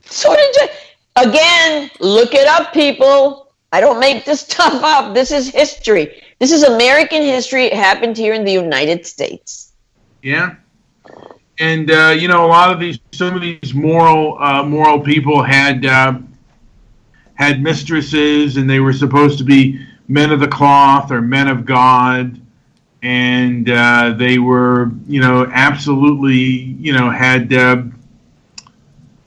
So did again, look it up, people. I don't make this stuff up. This is history. This is American history. It happened here in the United States. Yeah. And a lot of some of these moral people had mistresses, and they were supposed to be men of the cloth or men of God, and they were, absolutely,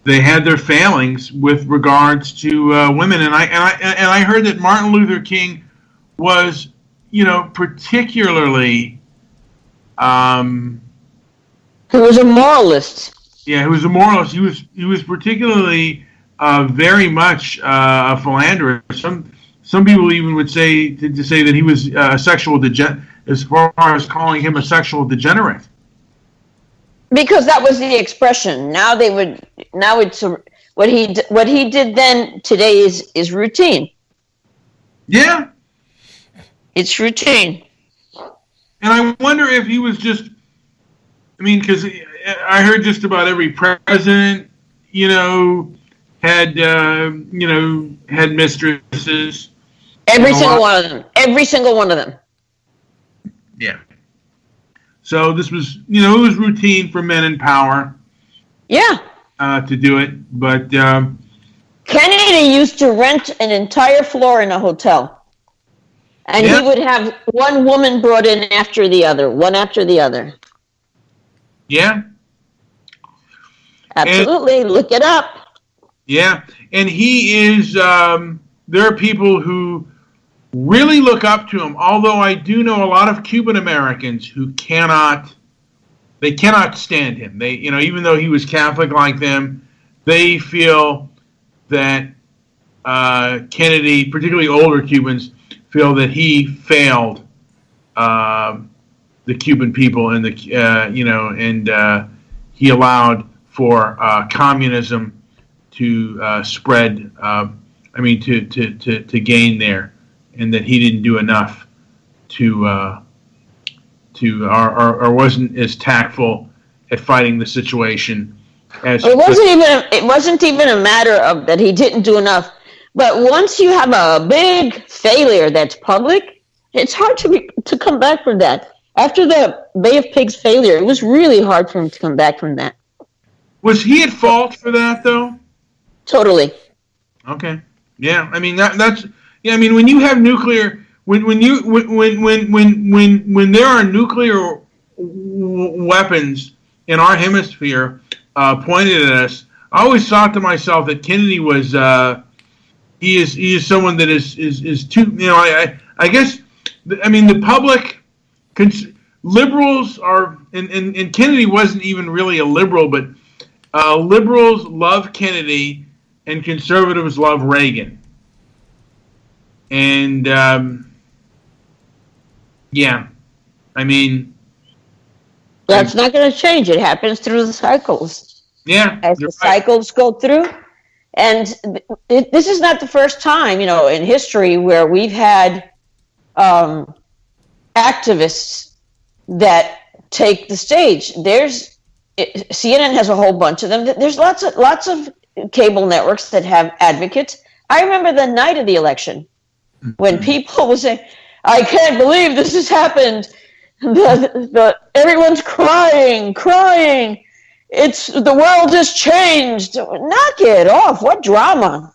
they had their failings with regards to women, and I heard that Martin Luther King was, particularly. He was a moralist. Yeah, he was a moralist. He was particularly very much a philanderist. Some people even would say to say that he was a sexual degenerate, as far as calling him a sexual degenerate. Because that was the expression. Now it's what he did then. Today is routine. Yeah, it's routine. And I wonder if he was just. I mean, because I heard just about every president, had mistresses. Every single one of them. Every single one of them. Yeah. So this was, it was routine for men in power. Yeah. To do it, but Kennedy used to rent an entire floor in a hotel, and he would have one woman brought in after the other, one after the other. Yeah. Absolutely. Look it up. Yeah. And he is, there are people who really look up to him, although I do know a lot of Cuban Americans who cannot stand him. They, even though he was Catholic like them, they feel that Kennedy, particularly older Cubans, feel that he failed the Cuban people, and he allowed for communism to spread. To gain there, and that he didn't do enough or wasn't as tactful at fighting the situation as. It wasn't even a matter of that he didn't do enough. But once you have a big failure that's public, it's hard to come back from that. After the Bay of Pigs failure, it was really hard for him to come back from that. Was he at fault for that, though? Totally. Okay. Yeah. I mean that's. Yeah. I mean, when you have nuclear, when there are nuclear weapons in our hemisphere pointed at us, I always thought to myself that Kennedy was. He is someone that is too. I guess. I mean, the public liberals are, and Kennedy wasn't even really a liberal, but liberals love Kennedy and conservatives love Reagan. And, yeah, I mean... That's not going to change. It happens through the cycles. Yeah. As the cycles go through. And this is not the first time, in history where we've had activists that take the stage. CNN has a whole bunch of them. There's lots of cable networks that have advocates. I remember the night of the election when people were saying, "I can't believe this has happened. Everyone's crying. The world has changed." Knock it off. What drama?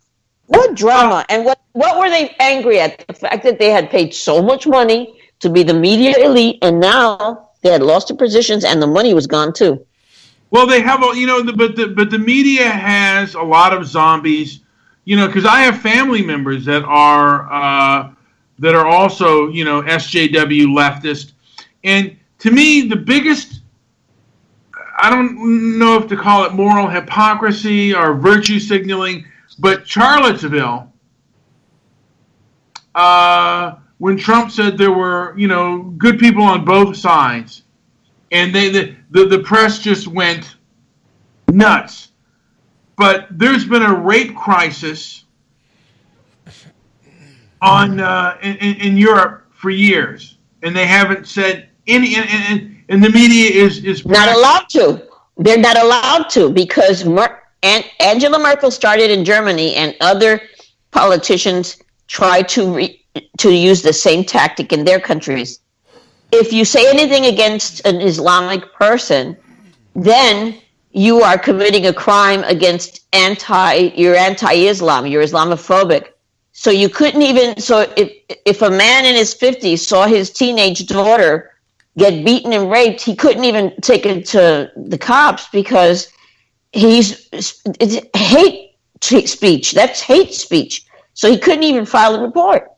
And what were they angry at? The fact that they had paid so much money to be the media elite, and now they had lost their positions and the money was gone too. Well, they have, but the media has a lot of zombies, because I have family members that are also, SJW leftist. And to me, the biggest, I don't know if to call it moral hypocrisy or virtue signaling, but Charlottesville, when Trump said there were, good people on both sides, and the press just went nuts. But there's been a rape crisis in Europe for years, and they haven't said any. And the media is not allowed to. They're not allowed to because Angela Merkel started in Germany, and other politicians try to use the same tactic in their countries. If you say anything against an Islamic person, then you are committing a crime against you're anti-Islam, you're Islamophobic. So you couldn't even, so if a man in his 50s saw his teenage daughter get beaten and raped, he couldn't even take it to the cops because it's hate speech. That's hate speech. So he couldn't even file a report.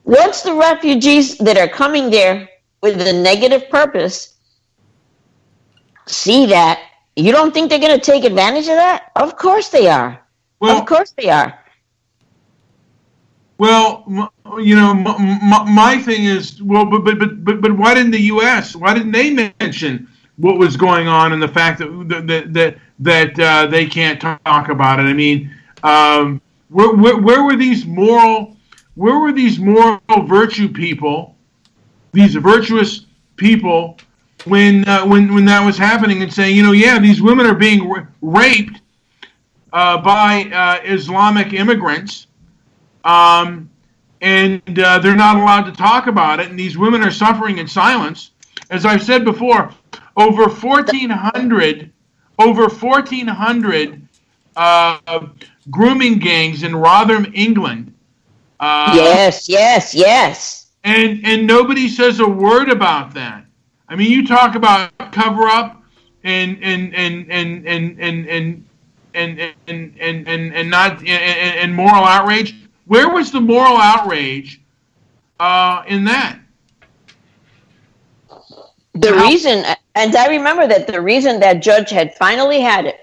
Once the refugees that are coming there with a negative purpose see that, you don't think they're going to take advantage of that? Of course they are. Of course they are. Well, my thing is, but why didn't the U.S., why didn't they mention what was going on and the fact that they can't talk about it? I mean, where were these moral virtue people, these virtuous people, when that was happening and saying, these women are being raped by Islamic immigrants, and they're not allowed to talk about it, and these women are suffering in silence. As I've said before, over 1,400 grooming gangs in Rotherham, England. Yes. And nobody says a word about that. I mean, you talk about cover up and moral outrage. Where was the moral outrage in that? The reason, and I remember that the reason that judge had finally had it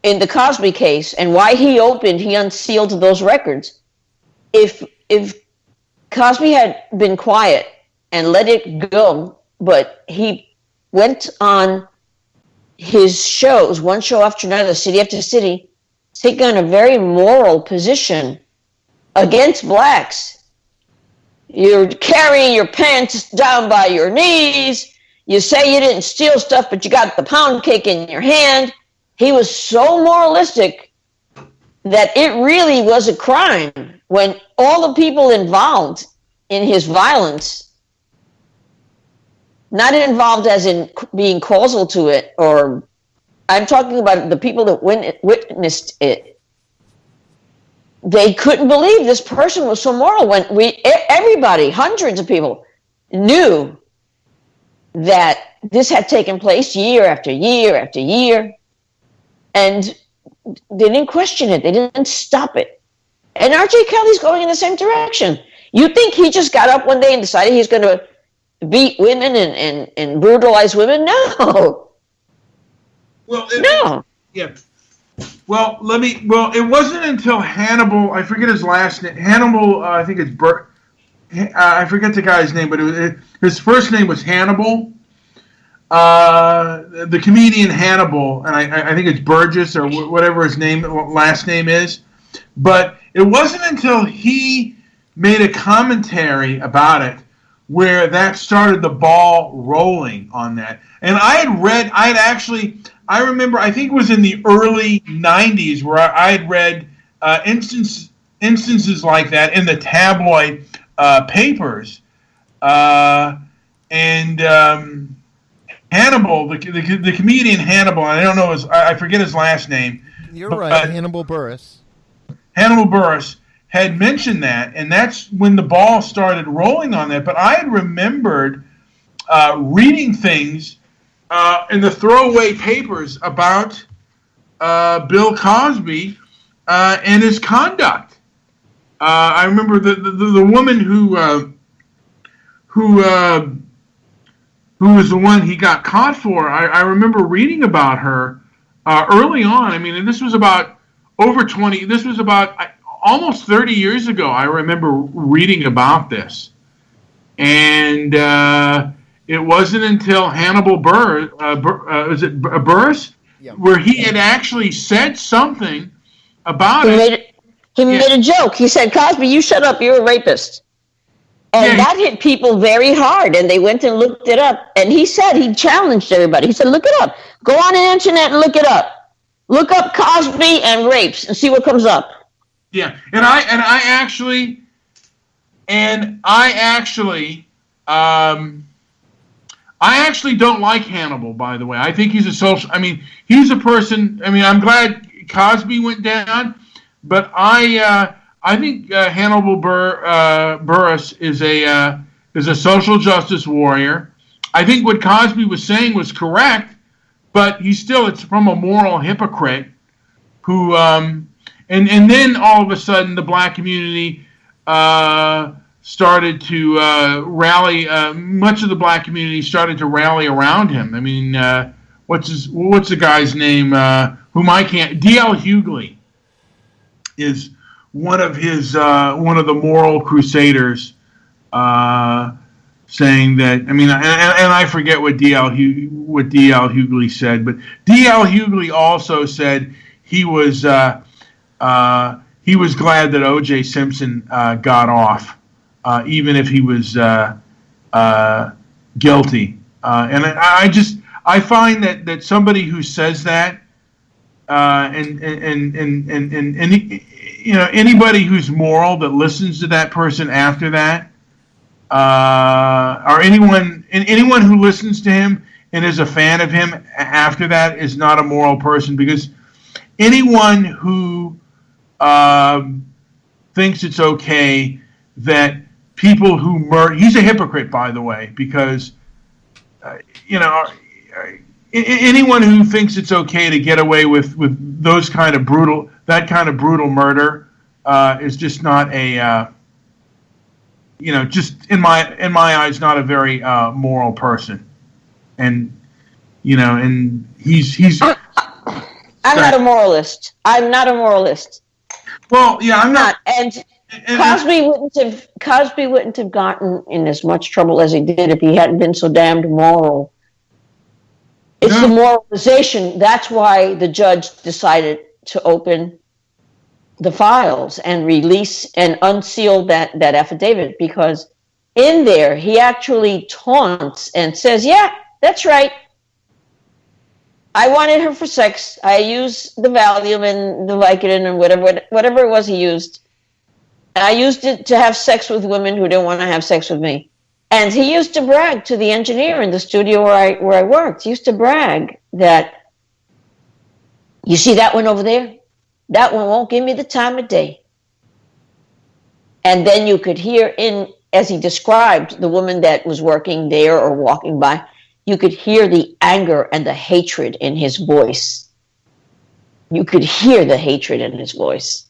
in the Cosby case, and why he unsealed those records. If Cosby had been quiet and let it go, but he went on his shows, one show after another, city after city, taking on a very moral position against blacks. You're carrying your pants down by your knees. You say you didn't steal stuff, but you got the pound cake in your hand. He was so moralistic that it really was a crime when all the people involved in his violence, not involved as in being causal to it, or I'm talking about the people that witnessed it, they couldn't believe this person was so moral when everybody, hundreds of people, knew that this had taken place year after year after year, and they didn't question it. They didn't stop it. And R.J. Kelly's going in the same direction. You think he just got up one day and decided he's going to beat women and brutalize women? No. Well, No. yeah. Well, it wasn't until Hannibal, I forget his last name. Hannibal, I think it's I forget the guy's name, but his first name was Hannibal. The comedian Hannibal, and I think it's Burgess or whatever his last name is. But it wasn't until he made a commentary about it where that started the ball rolling on that. And I remember, I think it was in the early 90s where I had read instances like that in the tabloid papers. Hannibal, the comedian Hannibal, I forget his last name. You're right, Hannibal Buress. Hannibal Buress had mentioned that, and that's when the ball started rolling on that. But I had remembered reading things in the throwaway papers about Bill Cosby and his conduct. I remember the woman who was the one he got caught for. I remember reading about her early on. I mean, and this was about almost 30 years ago. I remember reading about this. And it wasn't until Hannibal Buress? Yeah. Where he had actually said something about He made a joke. He said, Cosby, you shut up, you're a rapist. And that hit people very hard, and they went and looked it up. And he challenged everybody. He said, look it up. Go on the internet and look it up. Look up Cosby and rapes and see what comes up. Yeah, and I actually don't like Hannibal, by the way. I think he's he's a person. I'm glad Cosby went down, but I think Hannibal Buress is a social justice warrior. I think what Cosby was saying was correct, but it's from a moral hypocrite who and then all of a sudden the black community started to rally. Much of the black community started to rally around him. I mean, what's the guy's name? D.L. Hughley is one of the moral crusaders, saying that. I mean, and I forget what D.L. Hughley said, but D.L. Hughley also said he was glad that O.J. Simpson got off, even if he was guilty. And I find that somebody who says that, and anybody who's moral that listens to that person after that, or anyone who listens to him and is a fan of him after that is not a moral person, because anyone who thinks it's okay that people who murder, he's a hypocrite, by the way, because anyone who thinks it's okay to get away with that kind of brutal murder is just not a just in my eyes not a very moral person, and he's. I'm not a moralist. I'm not a moralist. Well, yeah, I'm not. And Cosby wouldn't have gotten in as much trouble as he did if he hadn't been so damned moral. It's the moralization. That's why the judge decided to open the files and release and unseal that affidavit, because in there he actually taunts and says, yeah, that's right. I wanted her for sex. I used the Valium and the Vicodin and whatever it was he used. I used it to have sex with women who didn't want to have sex with me. And he used to brag to the engineer in the studio where I worked. He used to brag that, you see that one over there? That one won't give me the time of day. And then you could hear as he described the woman that was working there or walking by, you could hear the anger and the hatred in his voice. You could hear the hatred in his voice.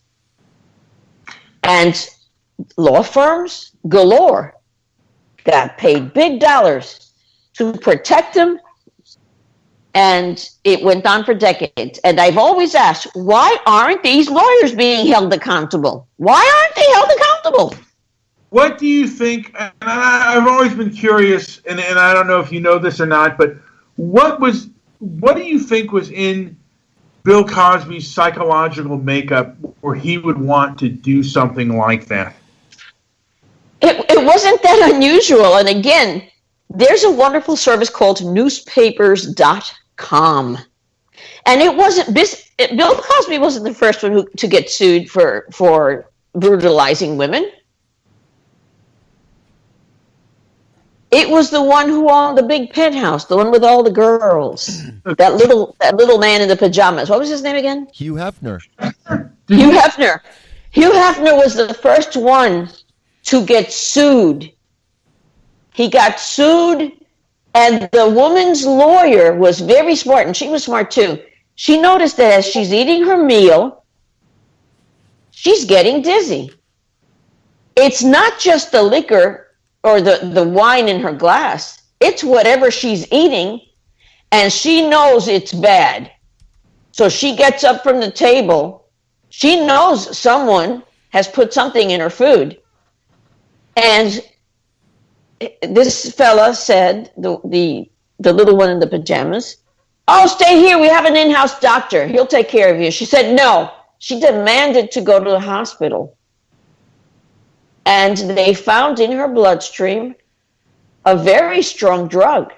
And law firms galore got paid big dollars to protect him, and it went on for decades. And I've always asked, why aren't these lawyers being held accountable? Why aren't they held accountable? What do you think? And I've always been curious, and I don't know if you know this or not, but what do you think was in Bill Cosby's psychological makeup where he would want to do something like that? It wasn't that unusual. And again, there's a wonderful service called newspapers.com. And it wasn't, Bill Cosby wasn't the first one to get sued for brutalizing women. It was the one who owned the big penthouse, the one with all the girls. That little man in the pajamas. What was his name again? Hugh Hefner. Hugh Hefner. Hugh Hefner was the first one to get sued. He got sued, and the woman's lawyer was very smart, and she was smart too. She noticed that as she's eating her meal, she's getting dizzy. It's not just the liquor or the wine in her glass. It's whatever she's eating, and she knows it's bad. So she gets up from the table. She knows someone has put something in her food. And this fella said, the little one in the pajamas, "Oh, stay here. We have an in-house doctor. He'll take care of you." She said no. She demanded to go to the hospital. And they found in her bloodstream a very strong drug.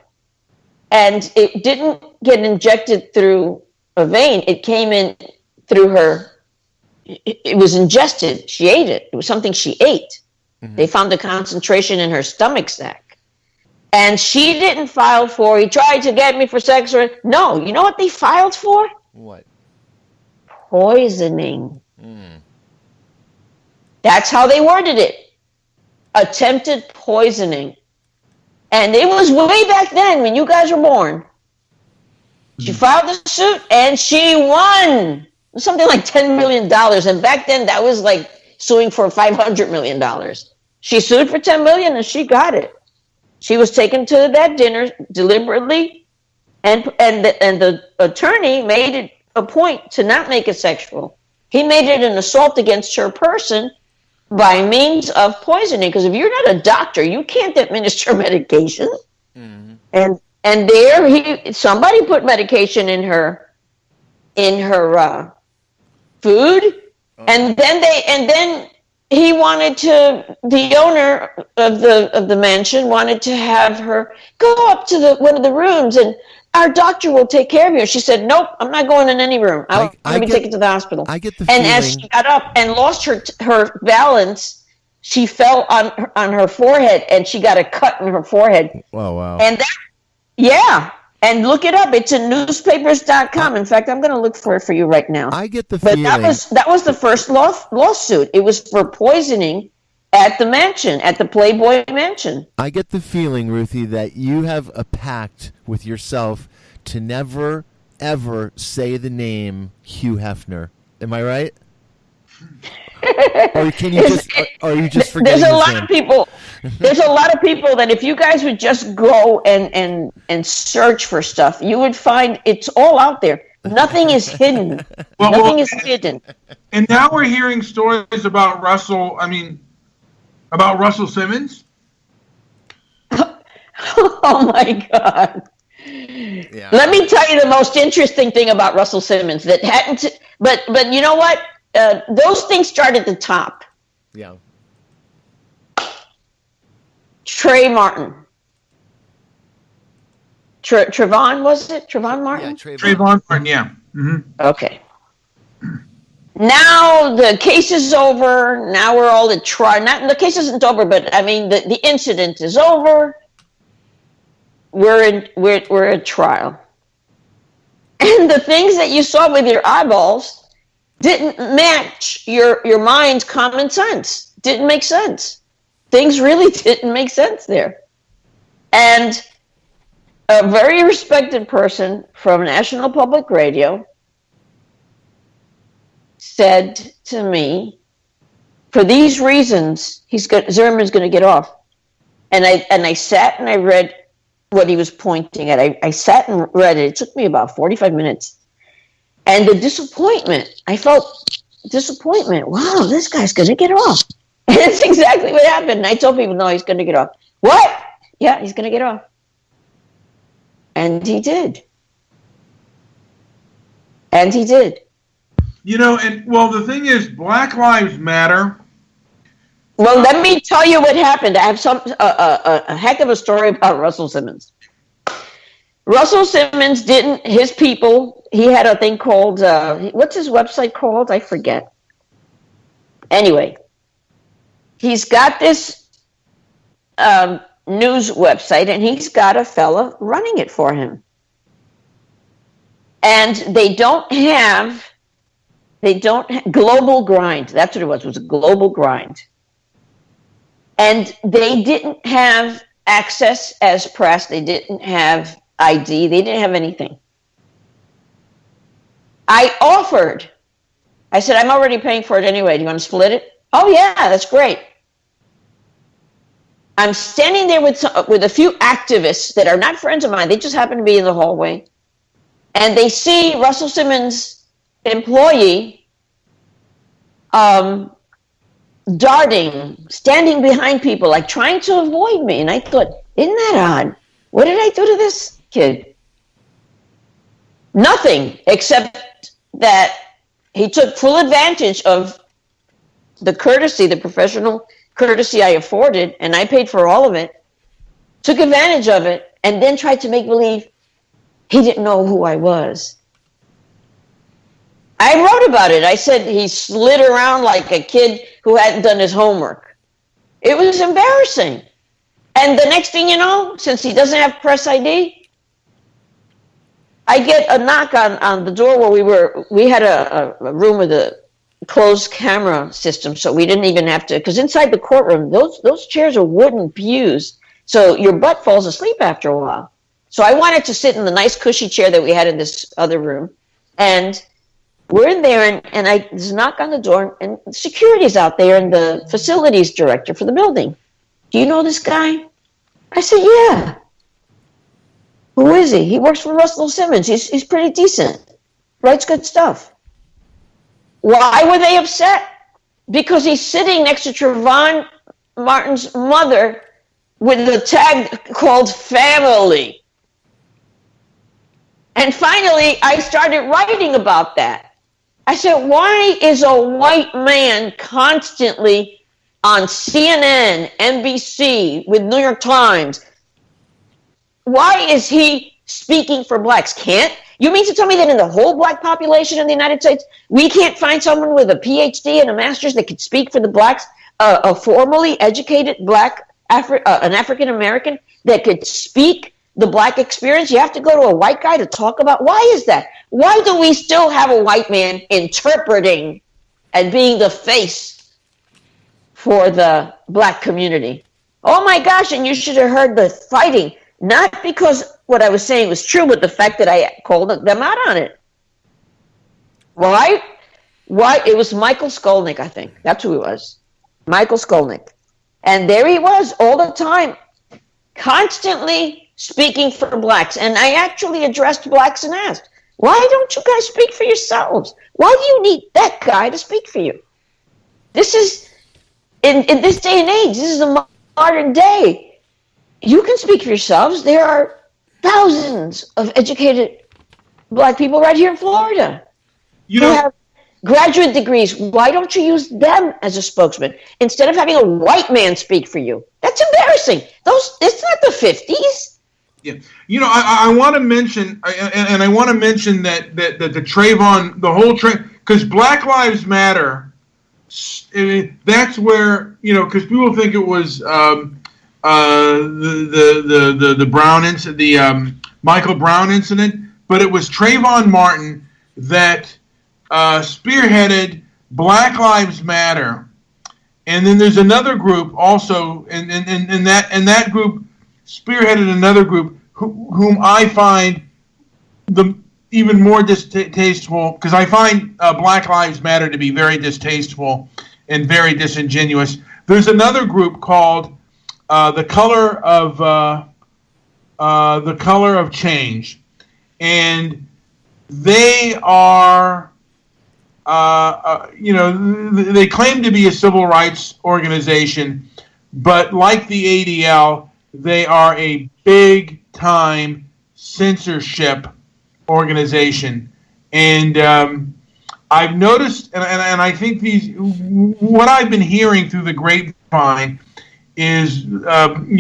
And it didn't get injected through a vein. It came in through her. It was ingested. She ate it. It was something she ate. Mm-hmm. They found the concentration in her stomach sac. And she didn't file for, he tried to get me for sex. No, you know what they filed for? What? Poisoning. That's how they worded it. Attempted poisoning. And it was way back then when you guys were born. She filed the suit and she won. It was something like $10 million. And back then that was like suing for $500 million. She sued for $10 million and she got it. She was taken to that dinner deliberately, and the attorney made it a point to not make it sexual. He made it an assault against her person by means of poisoning. Because if you're not a doctor, you can't administer medication. Mm-hmm. And there somebody put medication in her food, and then he wanted the owner of the mansion wanted to have her go up to one of the rooms, and our doctor will take care of you. She said, "Nope, I'm not going in any room. I'm going to be taken to the hospital." I get the feeling. And as she got up and lost her balance, she fell on her forehead, and she got a cut in her forehead. Oh, wow. And and look it up. It's in newspapers.com. In fact, I'm going to look for it for you right now. I get the feeling. But that was the first lawsuit. It was for poisoning at the mansion, at the Playboy Mansion. I get the feeling, Ruthie, that you have a pact with yourself to never, ever say the name Hugh Hefner. Am I right? Or can you are you just forgetting There's a his lot name? of people. There's a lot of people that if you guys would just go and search for stuff, you would find it's all out there. Nothing is hidden. Nothing is hidden. And now we're hearing stories about Russell Simmons. Oh my God. Yeah. Let me tell you the most interesting thing about Russell Simmons that hadn't. But you know what? Those things start at the top. Yeah. Trey Martin. Trayvon, was it? Trayvon Martin? Yeah, Trayvon Martin, yeah. Mm-hmm. Okay. Now the case is over. Now we're all at trial. The case isn't over, but I mean the incident is over. We're at trial. And the things that you saw with your eyeballs didn't match your mind's common sense. Didn't make sense. Things really didn't make sense there. And a very respected person from National Public Radio said to me, for these reasons, Zimmerman's going to get off. And I sat and I read what he was pointing at. I sat and read it. It took me about 45 minutes. And the disappointment, I felt disappointment. Wow, this guy's going to get off. And that's exactly what happened. And I told people, no, he's going to get off. What? Yeah, he's going to get off. And he did. And he did. You know, and well, the thing is, Black Lives Matter. Well, let me tell you what happened. I have a heck of a story about Russell Simmons. Russell Simmons his people, he had a thing called, what's his website called? I forget. Anyway, he's got this news website, and he's got a fella running it for him. And they don't have Global Grind. That's what it was a Global Grind. And they didn't have access as press. They didn't have ID. They didn't have anything. I offered. I said, I'm already paying for it anyway. Do you want to split it? Oh, yeah, that's great. I'm standing there with a few activists that are not friends of mine. They just happen to be in the hallway. And they see Russell Simmons' employee darting, standing behind people, like trying to avoid me. And I thought, isn't that odd? What did I do to this kid? Nothing, except that he took full advantage of the courtesy, the professional courtesy I afforded, and I paid for all of it, took advantage of it, and then tried to make believe he didn't know who I was. I wrote about it. I said he slid around like a kid who hadn't done his homework. It was embarrassing. And the next thing you know, since he doesn't have press ID, I get a knock on the door where we had a room with a closed camera system, so we didn't even have to, because inside the courtroom, those chairs are wooden pews, so your butt falls asleep after a while. So I wanted to sit in the nice cushy chair that we had in this other room, and we're in there, and there's a knock on the door, and security's out there, and the facilities director for the building. Do you know this guy? I said, yeah. Who is he? He works for Russell Simmons. He's pretty decent. Writes good stuff. Why were they upset? Because he's sitting next to Trayvon Martin's mother with the tag called family. And finally, I started writing about that. I said, why is a white man constantly on CNN, NBC, with New York Times? Why is he speaking for blacks? You mean to tell me that in the whole black population in the United States, we can't find someone with a PhD and a master's that could speak for the blacks, a formally educated black, an African American that could speak the black experience? You have to go to a white guy to talk about. Why is that? Why do we still have a white man interpreting and being the face for the black community? Oh my gosh, and you should have heard the fighting. Not because what I was saying was true, but the fact that I called them out on it. Why? It was Michael Skolnick, I think. That's who it was. Michael Skolnick. And there he was all the time, constantly speaking for blacks. And I actually addressed blacks and asked, why don't you guys speak for yourselves? Why do you need that guy to speak for you? This is, in this day and age, this is a modern day. You can speak for yourselves. There are thousands of educated black people right here in Florida who have graduate degrees. Why don't you use them as a spokesman instead of having a white man speak for you? That's embarrassing. It's not the 50s. Yeah, I want to mention, and I want to mention that the Trayvon, the whole because Black Lives Matter. That's where because people think it was. The Brown incident, the Michael Brown incident, but it was Trayvon Martin that spearheaded Black Lives Matter, and then there's another group also, and that group spearheaded another group whom I find even more distasteful, because I find Black Lives Matter to be very distasteful and very disingenuous. There's another group called the color of change, and they are, they claim to be a civil rights organization, but like the ADL, they are a big-time censorship organization. And I've noticed, and I think what I've been hearing through the grapevine is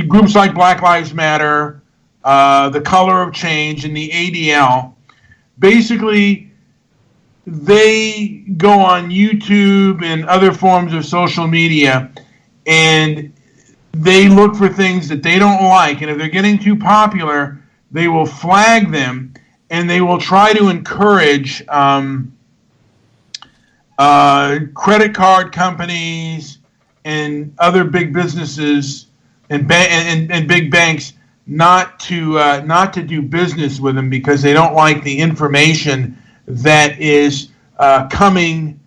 groups like Black Lives Matter, the Color of Change, and the ADL, basically they go on YouTube and other forms of social media, and they look for things that they don't like, and if they're getting too popular, they will flag them, and they will try to encourage credit card companies and other big businesses and big banks not to do business with them because they don't like the information that is coming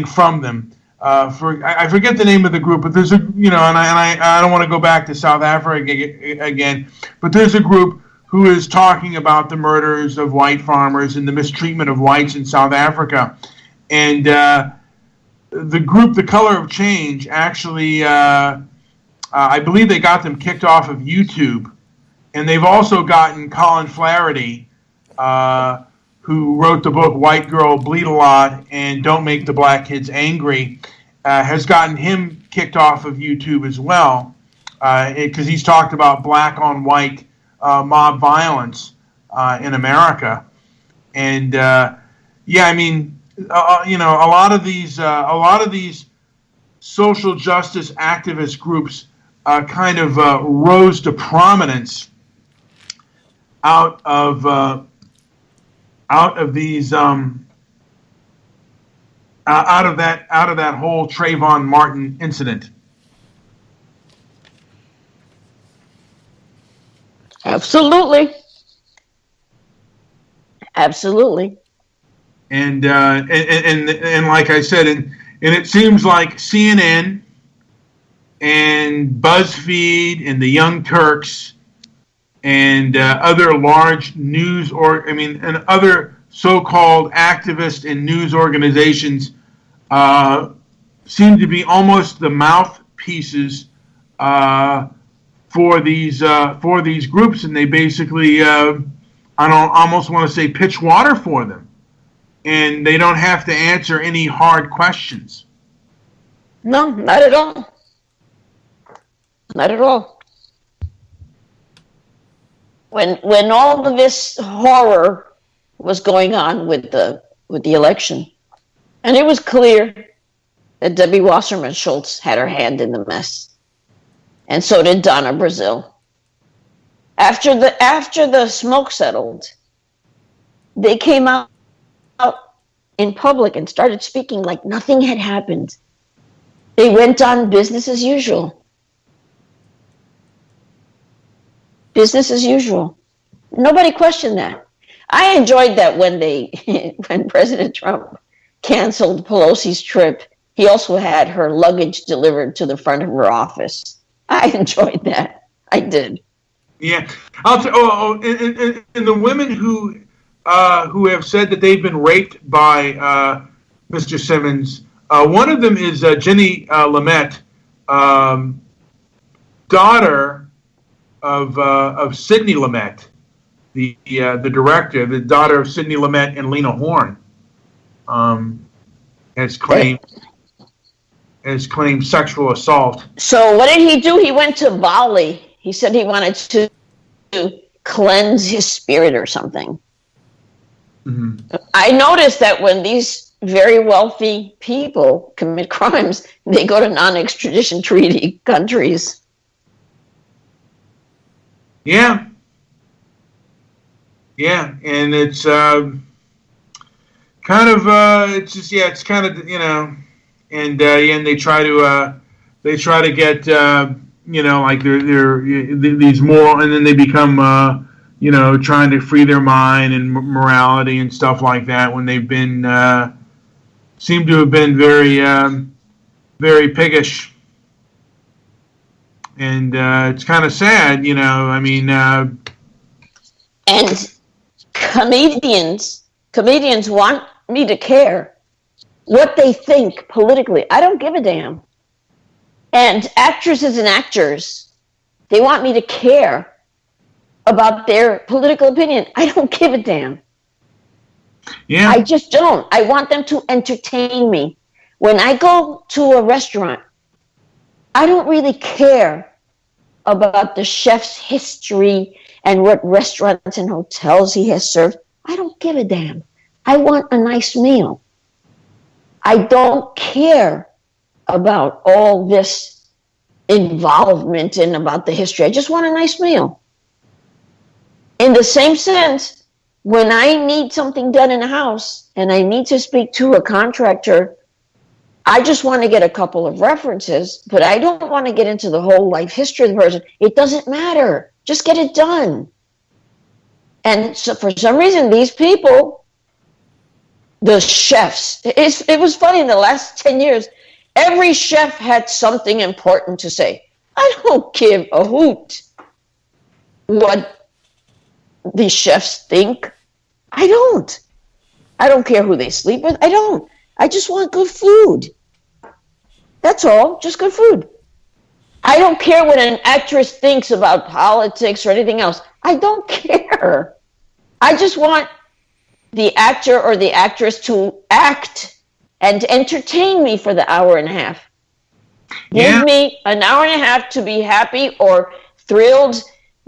from them. I forget the name of the group, but there's and I don't want to go back to South Africa again, but there's a group who is talking about the murders of white farmers and the mistreatment of whites in South Africa. And the group, The Color of Change, actually, I believe they got them kicked off of YouTube. And they've also gotten Colin Flaherty, who wrote the book White Girl Bleed a Lot and Don't Make the Black Kids Angry, has gotten him kicked off of YouTube as well, because he's talked about black on white mob violence in America. And a lot of these social justice activist groups kind of rose to prominence out of that whole Trayvon Martin incident. Absolutely. And like I said, and it seems like CNN and BuzzFeed and the Young Turks and other large news and other so-called activist and news organizations seem to be almost the mouthpieces for these groups, and they basically I almost want to say pitch water for them. And they don't have to answer any hard questions. No, not at all. Not at all. When all of this horror was going on with the election, and it was clear that Debbie Wasserman Schultz had her hand in the mess, and so did Donna Brazile. After the smoke settled, they came out in public and started speaking like nothing had happened. They went on business as usual. Business as usual. Nobody questioned that. I enjoyed that when when President Trump canceled Pelosi's trip, he also had her luggage delivered to the front of her office. I enjoyed that. I did. Yeah. And the women who have said that they've been raped by Mr. Simmons. One of them is Jenny Lamette, daughter of Sidney Lamette, the director, the daughter of Sidney Lamette and Lena Horne, has claimed sexual assault. So what did he do? He went to Bali. He said he wanted to cleanse his spirit or something. Mm-hmm. I noticed that when these very wealthy people commit crimes, they go to non-extradition treaty countries. Yeah, and it's kind of it's kind of and they try to get like they're these moral, and then they become trying to free their mind and morality and stuff like that when they've been seem to have been very very piggish. And it's kind of sad, you know. I mean, and comedians want me to care what they think politically. I don't give a damn. And actresses and actors, they want me to care about their political opinion. I don't give a damn. yeah, I just don't. I want them to entertain me. When I go to a restaurant, I don't really care about the chef's history and what restaurants and hotels he has served. I don't give a damn. I want a nice meal. I don't care about all this involvement and about the history. I just want a nice meal. In the same sense, when I need something done in a house and I need to speak to a contractor, I just want to get a couple of references, but I don't want to get into the whole life history of the person. It doesn't matter. Just get it done. And so for some reason, these people, the chefs, it was funny in the last 10 years, every chef had something important to say. I don't give a hoot what the chefs think. I don't. I don't care who they sleep with. I don't. I just want good food. That's all. Just good food. I don't care what an actress thinks about politics or anything else. I don't care. I just want the actor or the actress to act and entertain me for the hour and a half. Yeah. Give me an hour and a half to be happy or thrilled.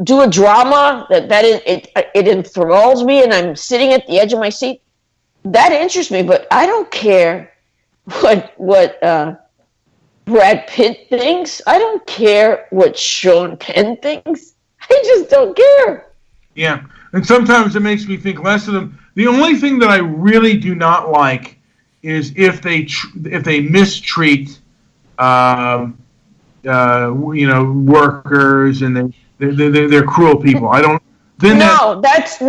Do a drama it enthralls me and I'm sitting at the edge of my seat. That interests me, but I don't care what Brad Pitt thinks. I don't care what Sean Penn thinks. I just don't care. yeah. And sometimes it makes me think less of them. The only thing that I really do not like is if they mistreat, workers and they're cruel people. I don't. Then that's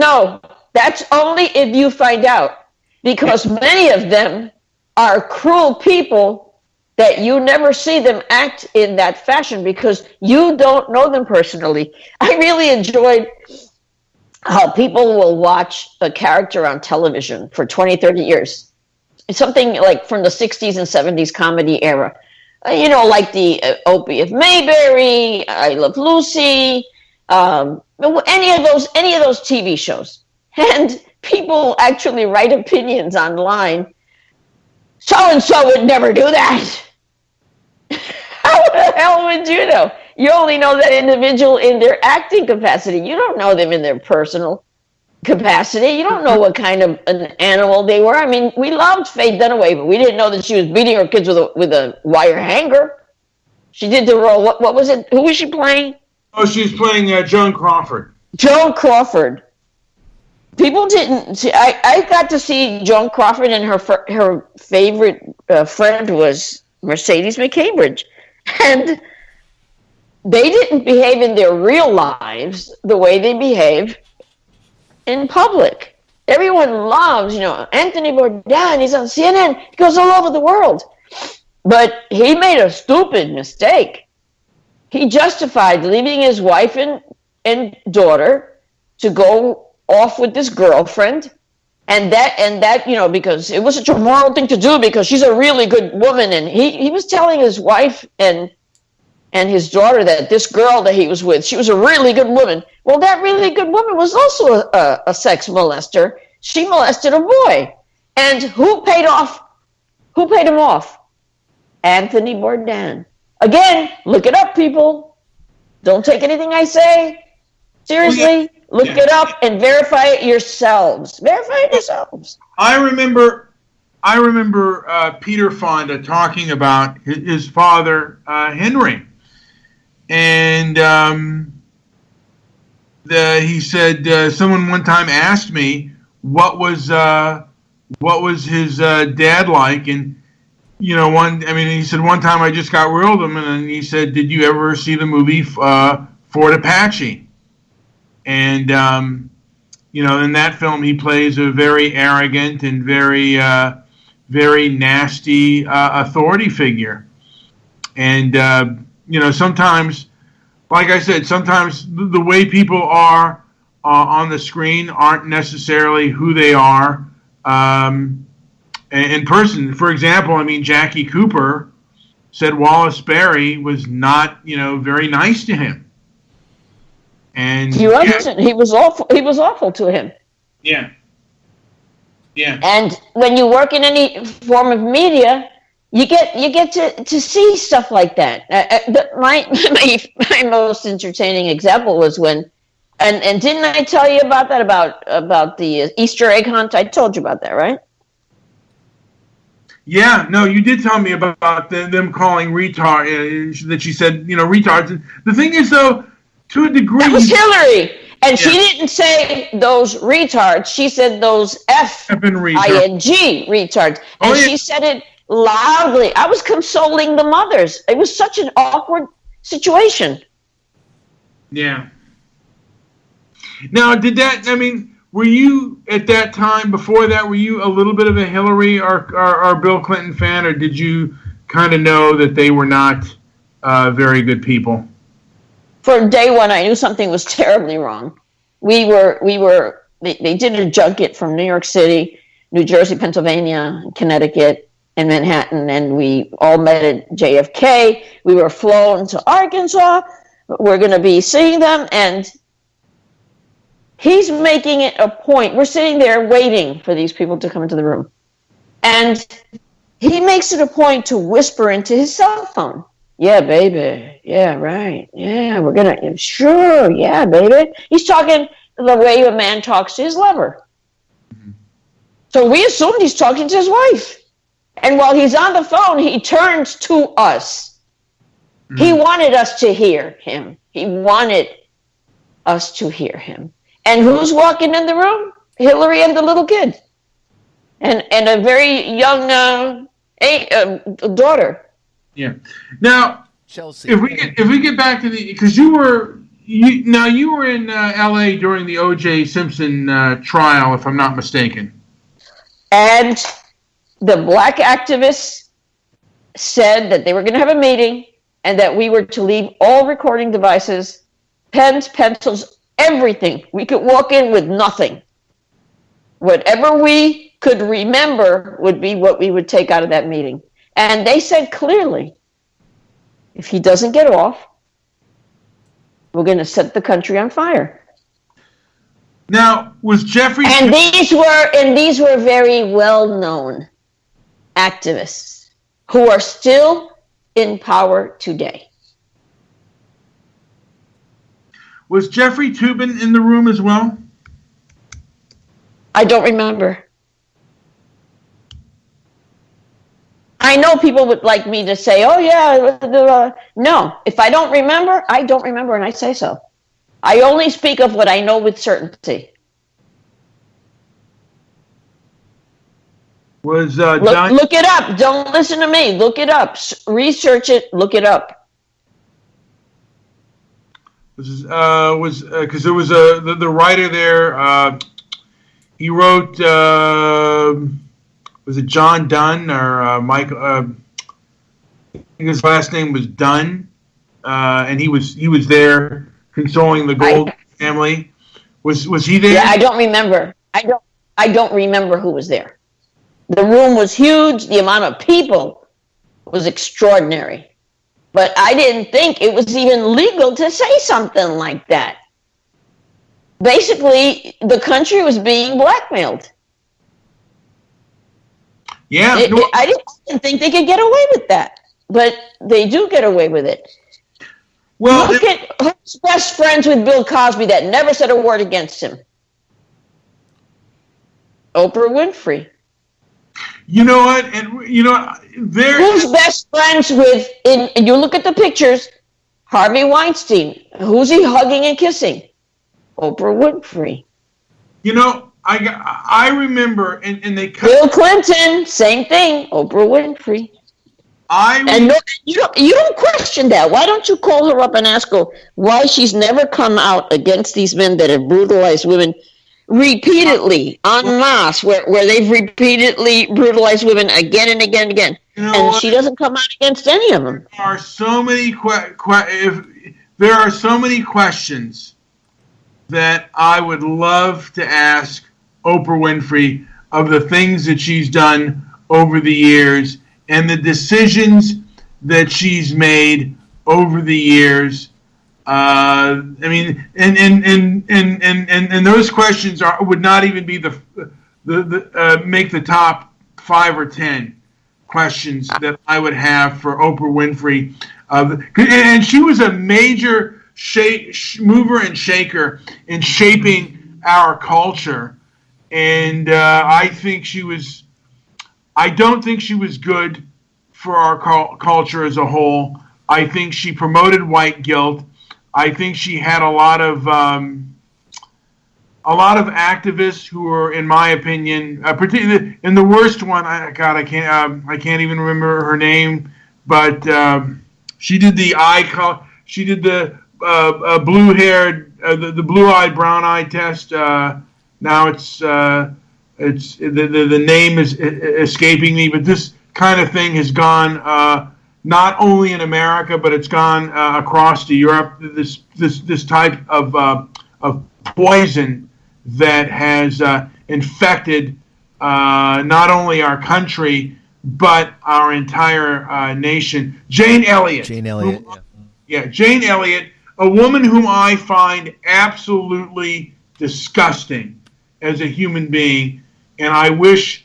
only if you find out. Because many of them are cruel people that you never see them act in that fashion because you don't know them personally. I really enjoyed how people will watch a character on television for 20, 30 years. It's something like from the 60s and 70s comedy era. Like the Opie of Mayberry, I Love Lucy, any of those TV shows. And people actually write opinions online. So-and-so would never do that. How the hell would you know? You only know that individual in their acting capacity. You don't know them in their personal capacity. You don't know what kind of an animal they were. I mean, we loved Faye Dunaway, but we didn't know that she was beating her kids with a wire hanger. She did the role. What was it? Who was she playing? Oh, she's playing Joan Crawford. Joan Crawford. People didn't see. I got to see Joan Crawford, and her favorite friend was Mercedes McCambridge, and they didn't behave in their real lives the way they behave in public. Everyone loves, Anthony Bourdain. He's on CNN. He goes all over the world, but he made a stupid mistake. He justified leaving his wife and daughter to go off with this girlfriend, and that because it was such a moral thing to do because she's a really good woman, and he was telling his wife and his daughter that this girl that he was with, she was a really good woman. Well, that really good woman was also a sex molester. She molested a boy, and who paid him off? Anthony Bourdain. Again, look it up, people. Don't take anything I say seriously. Look it up and verify it yourselves. I remember Peter Fonda talking about his father, Henry. And he said, someone one time asked me what was his dad like, and he said one time I just got real with him, and he said, did you ever see the movie Fort Apache? And in that film he plays a very arrogant and very very nasty authority figure, and sometimes like I said, sometimes the way people are on the screen aren't necessarily who they are in person. For example, I mean, Jackie Cooper said Wallace Berry was not, very nice to him. And he wasn't. Yeah. He was awful. He was awful to him. Yeah. Yeah. And when you work in any form of media, you get to see stuff like that. My most entertaining example was when, and didn't I tell you about that, about the Easter egg hunt? I told you about that, right? Yeah, no, you did tell me about them calling retard, that she said, retards. The thing is, though, to a degree... That was Hillary. And she didn't say those retards. She said those F-I-N-G retards. And she said it loudly. I was consoling the mothers. It was such an awkward situation. Yeah. Now, were you, at that time, before that, were you a little bit of a Hillary or Bill Clinton fan, or did you kind of know that they were not very good people? For day one, I knew something was terribly wrong. They did a junket from New York City, New Jersey, Pennsylvania, Connecticut, and Manhattan, and we all met at JFK. We were flown to Arkansas. We're going to be seeing them, and he's making it a point. We're sitting there waiting for these people to come into the room. And he makes it a point to whisper into his cell phone. Yeah, baby. Yeah, right. Yeah, we're going to... Sure, yeah, baby. He's talking the way a man talks to his lover. Mm-hmm. So we assumed he's talking to his wife. And while he's on the phone, he turns to us. Mm-hmm. He wanted us to hear him. He wanted us to hear him. And who's walking in the room? Hillary and the little kid. And a very young daughter. Yeah. Now, Chelsea. If we get back to because you were in L.A. during the O.J. Simpson trial, if I'm not mistaken. And the black activists said that they were going to have a meeting and that we were to leave all recording devices, pens, pencils, everything. We could walk in with nothing. Whatever we could remember would be what we would take out of that meeting. And they said clearly, if he doesn't get off, we're going to set the country on fire. Now, was Jeffrey... And these were very well-known activists who are still in power today. Was Jeffrey Toobin in the room as well? I don't remember. I know people would like me to say, oh, yeah. No, if I don't remember, I don't remember, and I say so. I only speak of what I know with certainty. Was look it up. Don't listen to me. Look it up. Research it. Look it up. Because there was the writer there. He wrote. Was it John Dunn or Michael? I think his last name was Dunn, and he was there consoling the Gold family. Was he there? Yeah, I don't remember. I don't remember who was there. The room was huge. The amount of people was extraordinary, but I didn't think it was even legal to say something like that. Basically, the country was being blackmailed. Yeah, I didn't think they could get away with that, but they do get away with it. Well, look at who's best friends with Bill Cosby that never said a word against him. Oprah Winfrey. You know what? And you know, who's best friends with? And you look at the pictures. Harvey Weinstein. Who's he hugging and kissing? Oprah Winfrey. You know, I remember, and they Bill Clinton, same thing. Oprah Winfrey. You don't question that. Why don't you call her up and ask her why she's never come out against these men that have brutalized women repeatedly, en masse, where they've repeatedly brutalized women again and again and again, and she doesn't come out against any of them. There are so many there are so many questions that I would love to ask Oprah Winfrey of the things that she's done over the years and the decisions that she's made over the years. I mean, and those questions would not even be the make the top 5 or 10 questions that I would have for Oprah Winfrey. And she was a major mover and shaker in shaping our culture. And I don't think she was good for our culture as a whole. I think she promoted white guilt. I think she had a lot of activists who were, in my opinion, particularly in the worst one. I can't even remember her name, but she did the she did the blue-haired, the blue-eyed, brown-eyed test. Now it's the name is escaping me, but this kind of thing has gone not only in America, but it's gone across to Europe. This type of poison that has infected not only our country but our entire nation. Jane Elliott. Jane Elliott. Jane Elliott, a woman whom I find absolutely disgusting as a human being, and I wish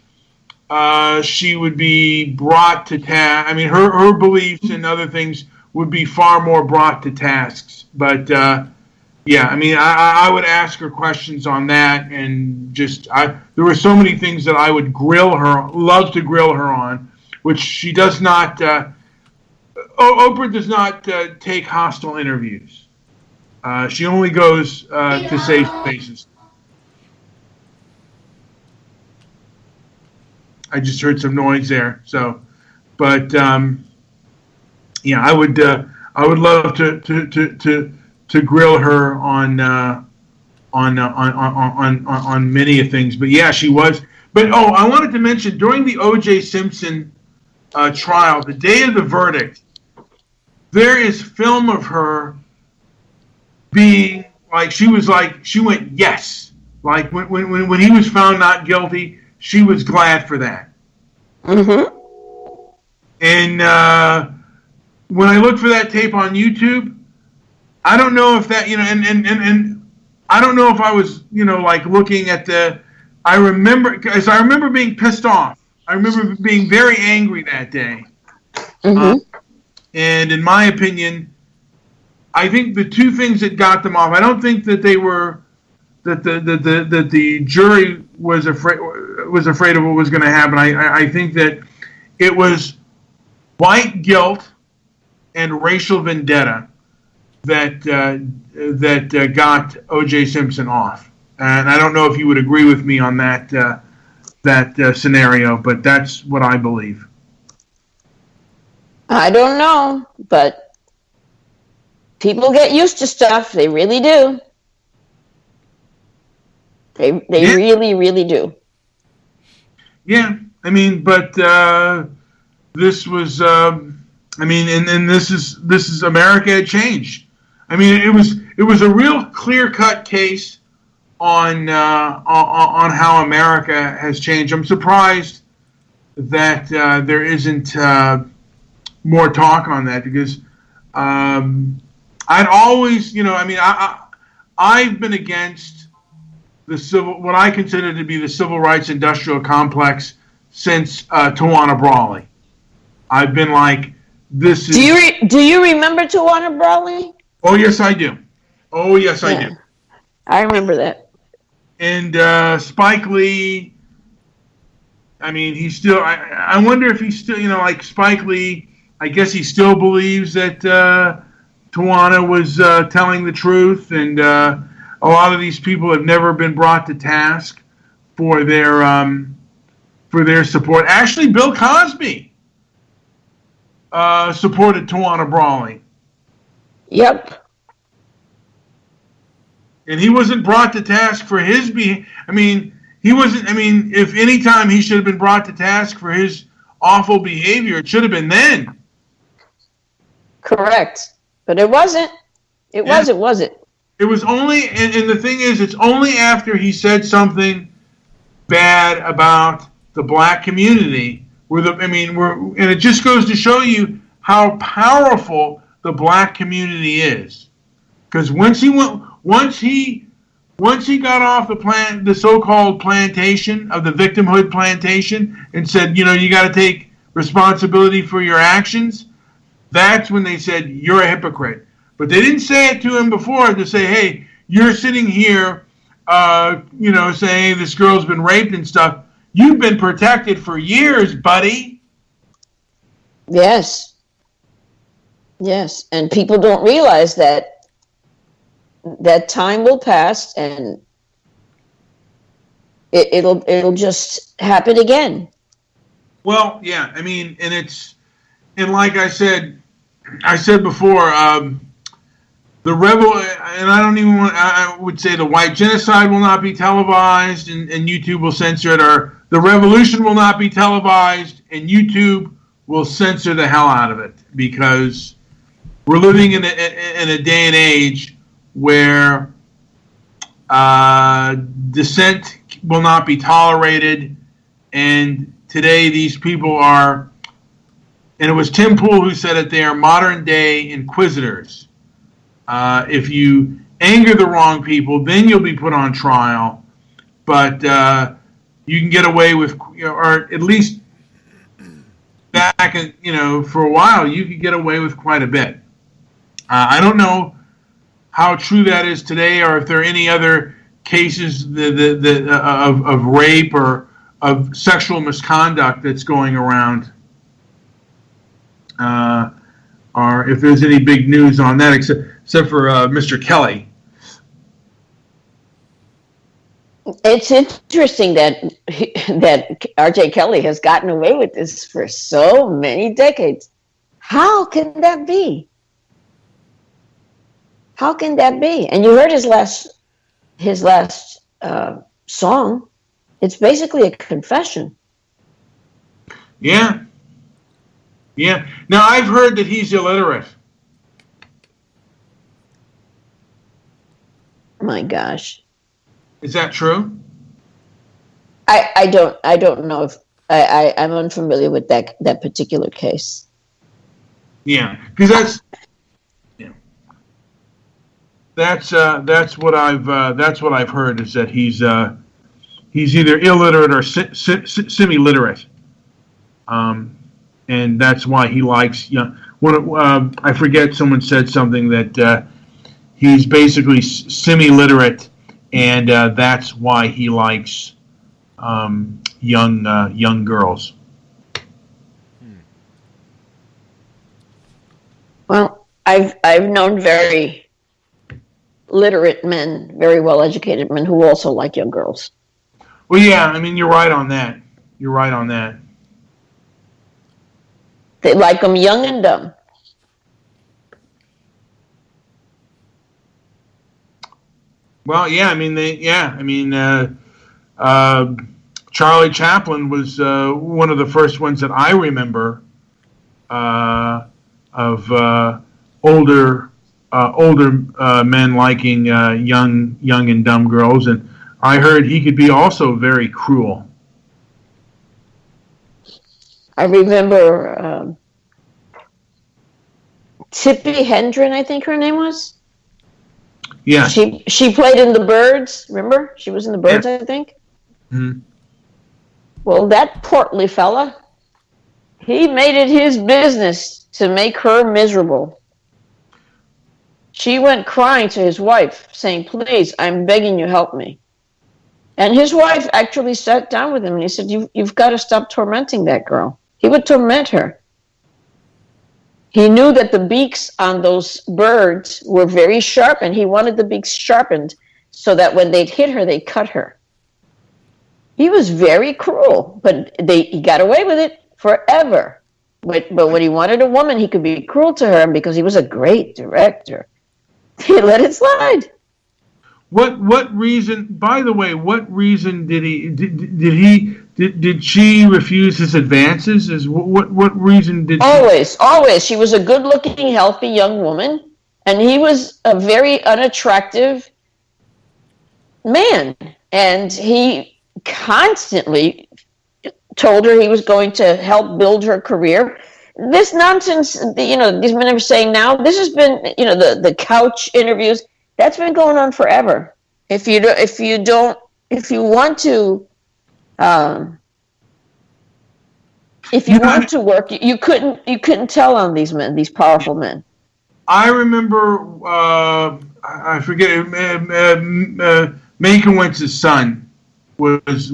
she would be brought to task. I mean, her beliefs and other things would be far more brought to tasks. But yeah, I mean, I would ask her questions on that, and there were so many things that I would love to grill her on, which she does not. Oprah does not take hostile interviews. She only goes to safe spaces. I just heard some noise there. So, but yeah, I would love to grill her on many things. But yeah, she was. But I wanted to mention during the O.J. Simpson trial, the day of the verdict, there is film of her being she went yes, like when he was found not guilty. She was glad for that. Mm-hmm. And when I looked for that tape on YouTube, I don't know if that, and I don't know if I was, looking at I remember being pissed off. I remember being very angry that day. Mm-hmm. And in my opinion, I think the two things that got them off, I don't think that they were, that the jury was afraid of what was going to happen. I think that it was white guilt and racial vendetta that got O.J. Simpson off. And I don't know if you would agree with me on that scenario, but that's what I believe. I don't know, but people get used to stuff. They really do. They really, really do. Yeah, I mean, but this was, and this is America had changed. I mean, it was a real clear-cut case on how America has changed. I'm surprised that there isn't more talk on that, because I'd always, I've been against what I consider to be the civil rights industrial complex since Tawana Brawley. I've been like, this is. Do you remember Tawana Brawley? Oh yes, I do. Oh yes, I do. I remember that. And Spike Lee. I mean, he's still. I wonder if he's still. Like Spike Lee. I guess he still believes that Tawana was telling the truth, and a lot of these people have never been brought to task for their support. Actually, Bill Cosby supported Tawana Brawley. Yep. And he wasn't brought to task for his he wasn't. If any time he should have been brought to task for his awful behavior, it should have been then. Correct, but it wasn't. It wasn't. It was only, and the thing is, it's only after he said something bad about the black community, and it just goes to show you how powerful the black community is. Because once he got off the so-called plantation of the victimhood plantation and said, you got to take responsibility for your actions, that's when they said, you're a hypocrite. But they didn't say it to him before to say, hey, you're sitting here, saying this girl's been raped and stuff. You've been protected for years, buddy. Yes. Yes. And people don't realize that time will pass and it'll just happen again. Well, yeah. And like I said before, the rebel, and I would say the white genocide will not be televised and YouTube will censor it, or the revolution will not be televised and YouTube will censor the hell out of it, because we're living in a day and age where dissent will not be tolerated, and today these people are, and it was Tim Pool who said it, they are modern day inquisitors. If you anger the wrong people, then you'll be put on trial. But you can get away with, or at least back, for a while, you could get away with quite a bit. I don't know how true that is today, or if there are any other cases of rape or of sexual misconduct that's going around. Or if there's any big news on that, except for Mr. Kelly. It's interesting that R.J. Kelly has gotten away with this for so many decades. How can that be? How can that be? And you heard his last song. It's basically a confession. Yeah. Yeah. Now, I've heard that he's illiterate. My gosh. Is that true? I don't know if I'm unfamiliar with that particular case. Yeah, because that's what I've heard, is that he's either illiterate or semi-literate. And that's why he likes, I forget, someone said something that he's basically semi-literate, and that's why he likes young girls. Well, I've known very literate men, very well-educated men who also like young girls. Well, yeah, you're right on that. You're right on that. They like them young and dumb. Well, yeah, Charlie Chaplin was one of the first ones that I remember of older men liking young and dumb girls, and I heard he could be also very cruel. I remember Tippi Hedren, I think her name was. Yeah. She played in The Birds. Remember? She was in The Birds, yeah. I think. Mm-hmm. Well, that portly fella, he made it his business to make her miserable. She went crying to his wife, saying, "Please, I'm begging you, help me." And his wife actually sat down with him and he said, You've got to stop tormenting that girl. He would torment her. He knew that the beaks on those birds were very sharp, and he wanted the beaks sharpened so that when they'd hit her, they'd cut her. He was very cruel, but he got away with it forever. But when he wanted a woman, he could be cruel to her, and because he was a great director, he let it slide. What reason? By the way, what reason did she refuse his advances? What reason did? Always. She was a good-looking, healthy young woman, And he was a very unattractive man. And he constantly told her he was going to help build her career. This nonsense, these men are saying now, this has been, the couch interviews, that's been going on forever. If you want to work, you couldn't tell on these men, these powerful men. I remember, I forget, Mankinwitz's son was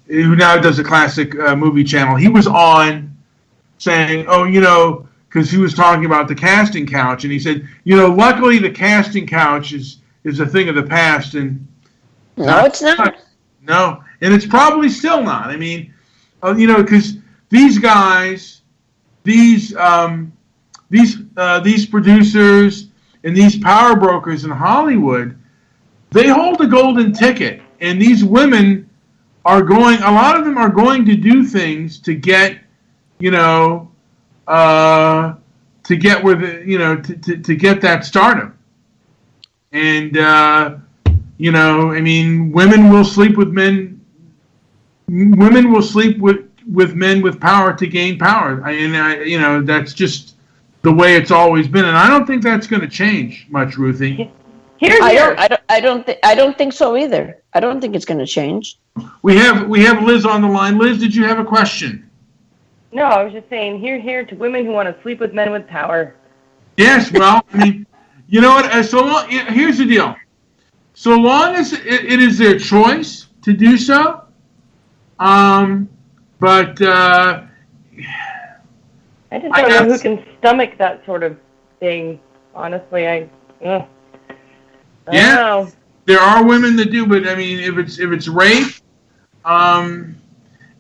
who now does a classic movie channel. He was on saying, because he was talking about the casting couch, and he said, luckily the casting couch is a thing of the past, and no, it's not. No, and it's probably still not. I mean, because these guys, these producers and these power brokers in Hollywood, they hold a golden ticket, and these women a lot of them are going to do things to get, to get to get that stardom. And, women will sleep with men. Women will sleep with men with power to gain power. That's just the way it's always been. And I don't think that's going to change much, Ruthie. I don't think so either. I don't think it's going to change. We have Liz on the line. Liz, did you have a question? No, I was just saying, here to women who want to sleep with men with power. Yes, well, you know what? Here's the deal. So long as it is their choice to do so, but I just don't know who can stomach that sort of thing. Honestly, I don't know. There are women that do, but if it's rape, and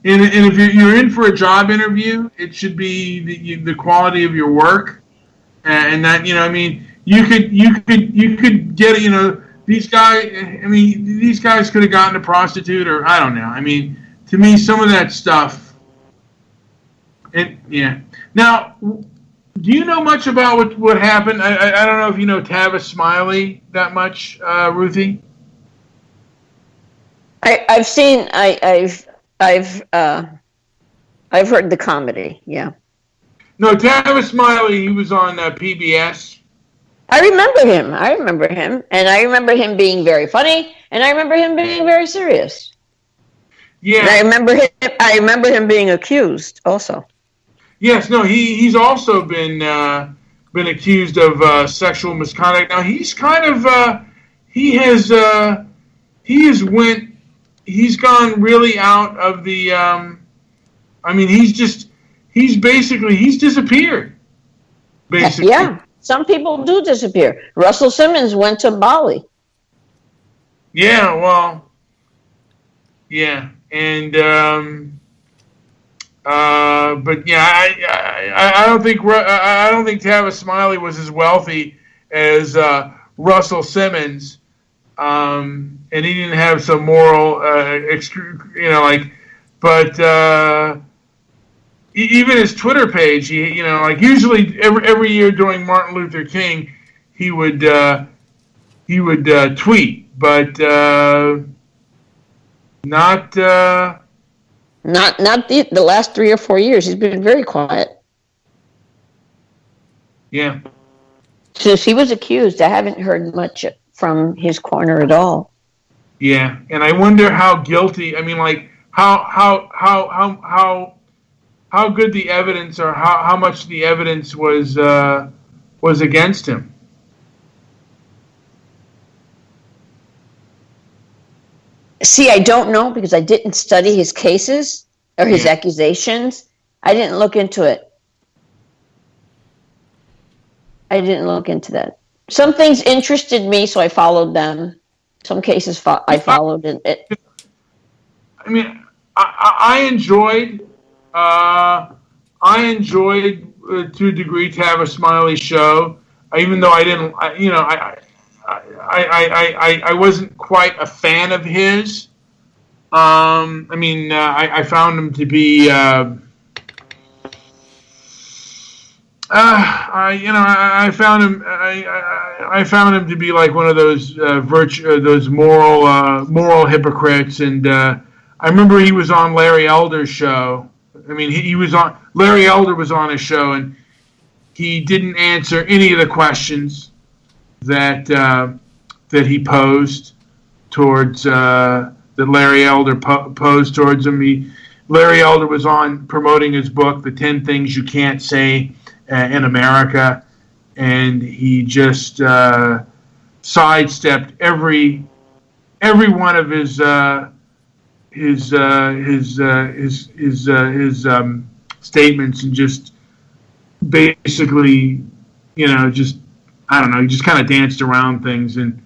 if you're in for a job interview, it should be the quality of your work, and that you could get these guys. These guys could have gotten a prostitute, or I don't know. To me, some of that stuff. Now, do you know much about what happened? I don't know if you know Tavis Smiley that much, Ruthie. I've seen. I've heard the comedy. Yeah. No, Tavis Smiley. He was on PBS. I remember him, and I remember him being very funny, and I remember him being very serious. Yeah. And I remember him being accused also. Yes. No. He's also been accused of sexual misconduct. Now he's kind of he's gone really out of the. He's disappeared. Basically. Yeah. Some people do disappear. Russell Simmons went to Bali. Yeah, well, yeah, and but yeah, I don't think Tavis Smiley was as wealthy as Russell Simmons, and he didn't have some moral, but. Even his Twitter page, usually every year during Martin Luther King, he would tweet, but not the last 3 or 4 years. He's been very quiet. Yeah. Since he was accused, I haven't heard much from his corner at all. Yeah, and I wonder how guilty. How good the evidence, or how much the evidence was against him. See, I don't know because I didn't study his cases or his accusations. I didn't look into it. I didn't look into that. Some things interested me, so I followed them. Some cases I followed it. I enjoyed. To a degree Tavis Smiley's show, even though I wasn't quite a fan of his. I found him to be I found him. I found him to be like one of those those moral hypocrites. And I remember he was on Larry Elder's show. I mean, he was on. Larry Elder was on his show, and he didn't answer any of the questions that that he posed towards that Larry Elder posed towards him. Larry Elder was on promoting his book, The 10 Things You Can't Say in America, and he just sidestepped every one of his statements, and just basically, just I don't know, he just kind of danced around things, and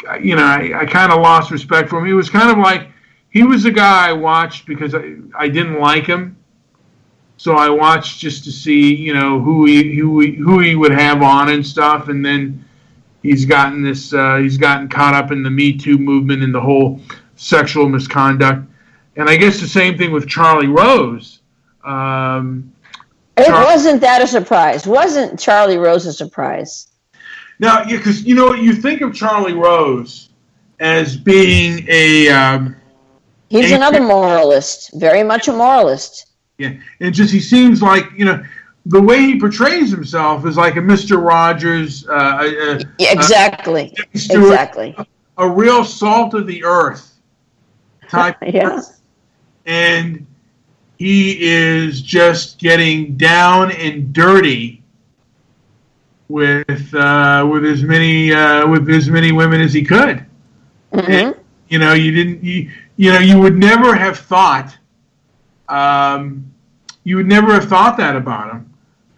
I kind of lost respect for him. He was kind of like, he was the guy I watched because I didn't like him. So I watched just to see, who he would have on and stuff, and then he's gotten caught up in the Me Too movement and the whole sexual misconduct, and I guess the same thing with Charlie Rose. Wasn't that a surprise? Wasn't Charlie Rose a surprise? Now, because you think of Charlie Rose as being he's another moralist, very much a moralist. Yeah, and just he seems like, the way he portrays himself is like a Mr. Rogers. Exactly. A real salt of the earth type. Yes. And he is just getting down and dirty with as many women as he could. Mm-hmm. And, you would never have thought. You would never have thought that about him,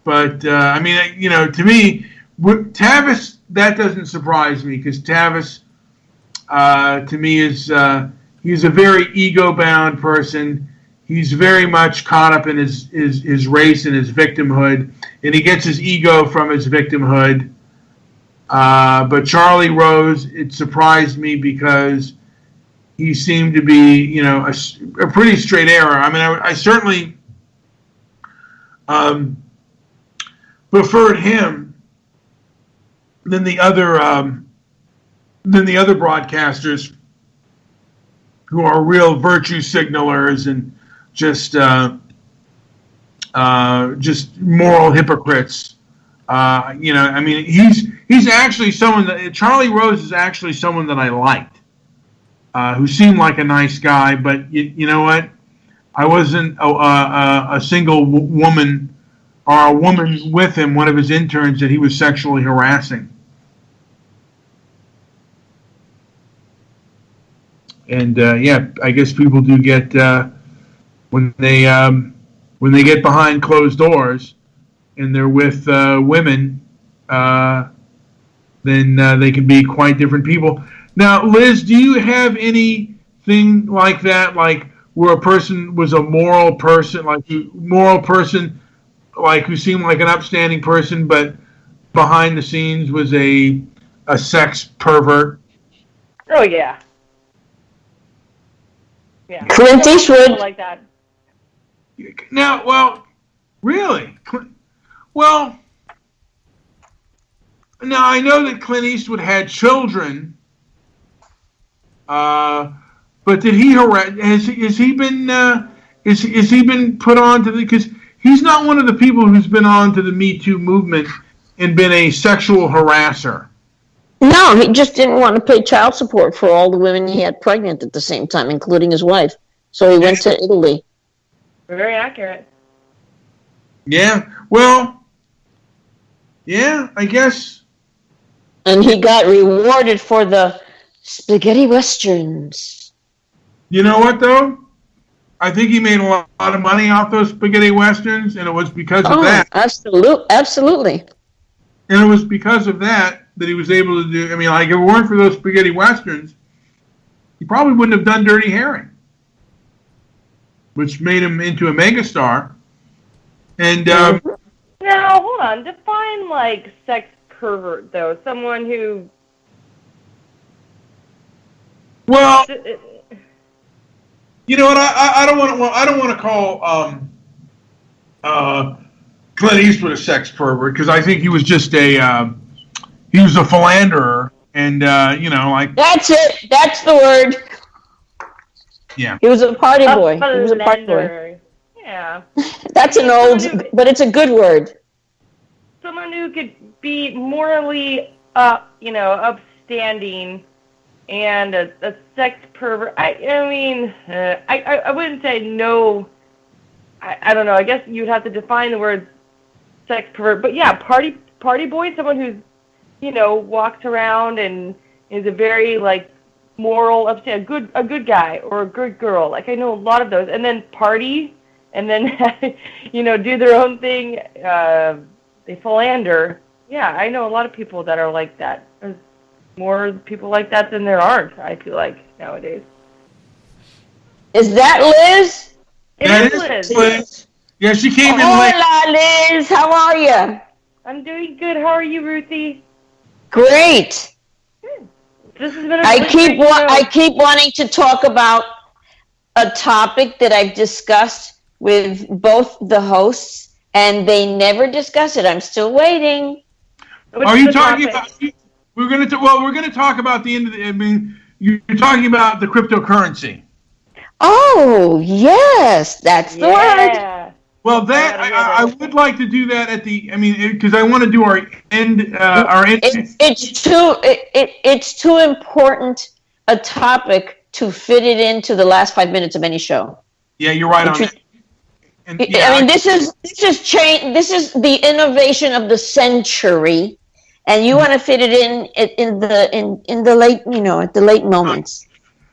but to me, Tavis, that doesn't surprise me, because Tavis, to me, is he's a very ego-bound person. He's very much caught up in his race and his victimhood, and he gets his ego from his victimhood. But Charlie Rose, it surprised me because he seemed to be, a pretty straight arrow. I mean, I certainly preferred him than the other broadcasters who are real virtue signalers and just moral hypocrites. He's actually someone that Charlie Rose is actually someone that I liked. Who seemed like a nice guy, but you know what? I wasn't a single woman or a woman with him, one of his interns, that he was sexually harassing. And I guess people do get when they get behind closed doors and they're with women, then they can be quite different people. Now, Liz, do you have anything like that, like where a person was a moral person, who seemed like an upstanding person, but behind the scenes was a sex pervert? Oh yeah. Yeah. Clint Eastwood. Like that. Now, well, really? Well, now I know that Clint Eastwood had children. But did he harass? Has he been put on to because he's not one of the people who's been on to the Me Too movement and been a sexual harasser. No, he just didn't want to pay child support for all the women he had pregnant at the same time, including his wife. So he went to Italy. Very accurate. Yeah. Well. Yeah, I guess. And he got rewarded for the spaghetti westerns. You know what, though? I think he made a lot of money off those spaghetti westerns, and it was because of that. Absolutely. And it was because of that he was able to do. I mean, like, if it weren't for those spaghetti westerns, he probably wouldn't have done Dirty Harry, which made him into a megastar. And now, hold on. Define like sex pervert, though. Someone who. Well, you know what? I don't want to call Clint Eastwood a sex pervert because I think he was just he was a philanderer, and like That's it. That's the word. Yeah. He was a party boy. He was a party boy. Yeah. That's an old, but it's a good word. Someone who could be morally, upstanding, and a sex pervert. I wouldn't say no. I don't know. I guess you'd have to define the word sex pervert. But yeah, party boy, someone who's, walks around and is a very moral, upstanding, a good guy or a good girl. I know a lot of those, and then party, and then do their own thing. They philander. Yeah, I know a lot of people that are like that. There's more people like that than there aren't, I feel like, nowadays. Is that Liz? It is Liz. Yeah, she came in late. Hola, Liz. How are you? I'm doing good. How are you, Ruthie? Great. This has been I keep wanting to talk about a topic that I've discussed with both the hosts, and they never discuss it. I'm still waiting. Are you talking about? We're going to talk about the end of the. You're talking about the cryptocurrency. Oh yes, that's the word. Well, I would like to do that at the. Because I want to do our end. It's too important a topic to fit it into the last 5 minutes of any show. Yeah, you're right on that. This is change. This is the innovation of the century, and you want to fit it in the late, at the late moments.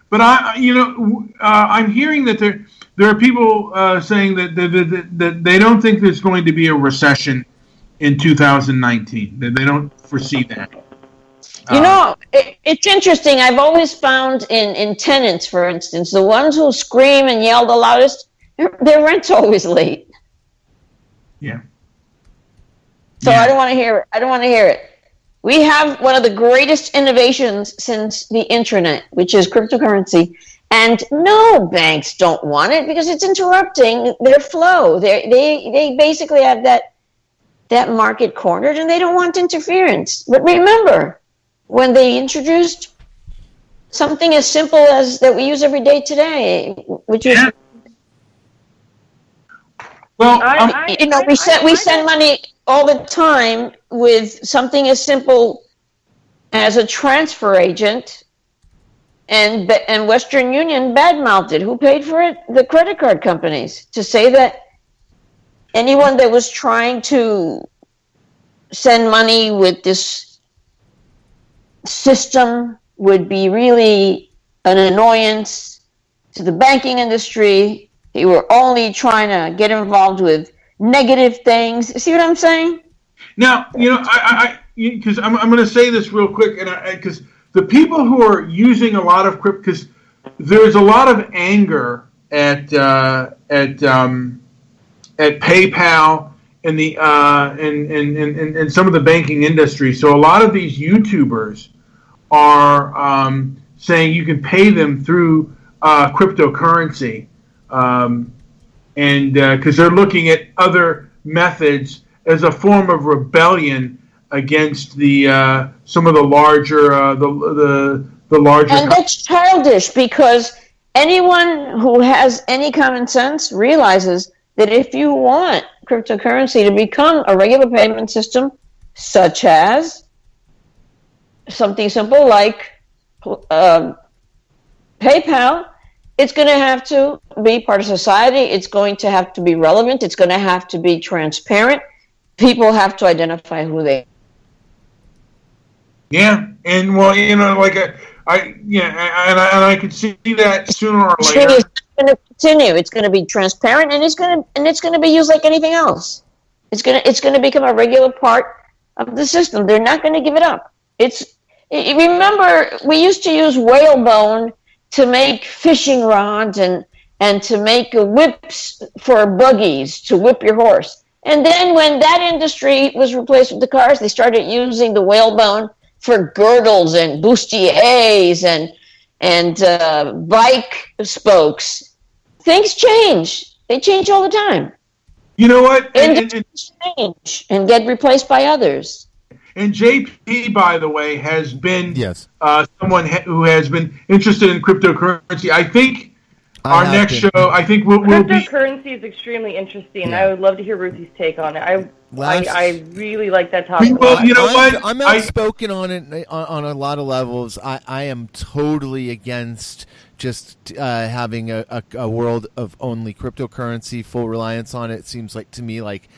But I'm hearing that there are people saying that they don't think there's going to be a recession in 2019. That they don't foresee that. It's interesting. I've always found in tenants, for instance, the ones who scream and yell the loudest, their rent's always late. Yeah. So I don't want to hear it. We have one of the greatest innovations since the internet, which is cryptocurrency. And no, banks don't want it because it's interrupting their flow. They basically have that market cornered, and they don't want interference. But remember, when they introduced something as simple as that we use every day today, which is we send money all the time with something as simple as a transfer agent, and Western Union badmouthed it. Who paid for it? The credit card companies, to say that anyone that was trying to send money with this system would be really an annoyance to the banking industry. They were only trying to get involved with negative things. See what I'm saying? Now, because I'm going to say this real quick, and because the people who are using a lot of crypto, because there's a lot of anger at PayPal and the and some of the banking industry. So a lot of these YouTubers are saying you can pay them through cryptocurrency, and because they're looking at other methods as a form of rebellion against the some of the larger the larger. And that's childish, because anyone who has any common sense realizes that if you want cryptocurrency to become a regular payment system, such as something simple like PayPal, it's going to have to be part of society. It's going to have to be relevant. It's going to have to be transparent. People have to identify who they are. Yeah, and well, I could see that sooner or later. It's going to continue. It's going to be transparent, and it's going to be used like anything else. It's going to become a regular part of the system. They're not going to give it up. Remember, we used to use whalebone to make fishing rods and to make whips for buggies to whip your horse. And then when that industry was replaced with the cars, they started using the whalebone for girdles and bustiers and bike spokes. Things change. They change all the time. You know what? And change and get replaced by others. And JP, by the way, has been Yes. Someone who has been interested in cryptocurrency. I think our next show, I think we'll be... Cryptocurrency is extremely interesting. Yeah. I would love to hear Ruthie's take on it. I really like that topic. Well, you know what? I'm outspoken on it on a lot of levels. I am totally against just having a world of only cryptocurrency, full reliance on it. Seems like to me like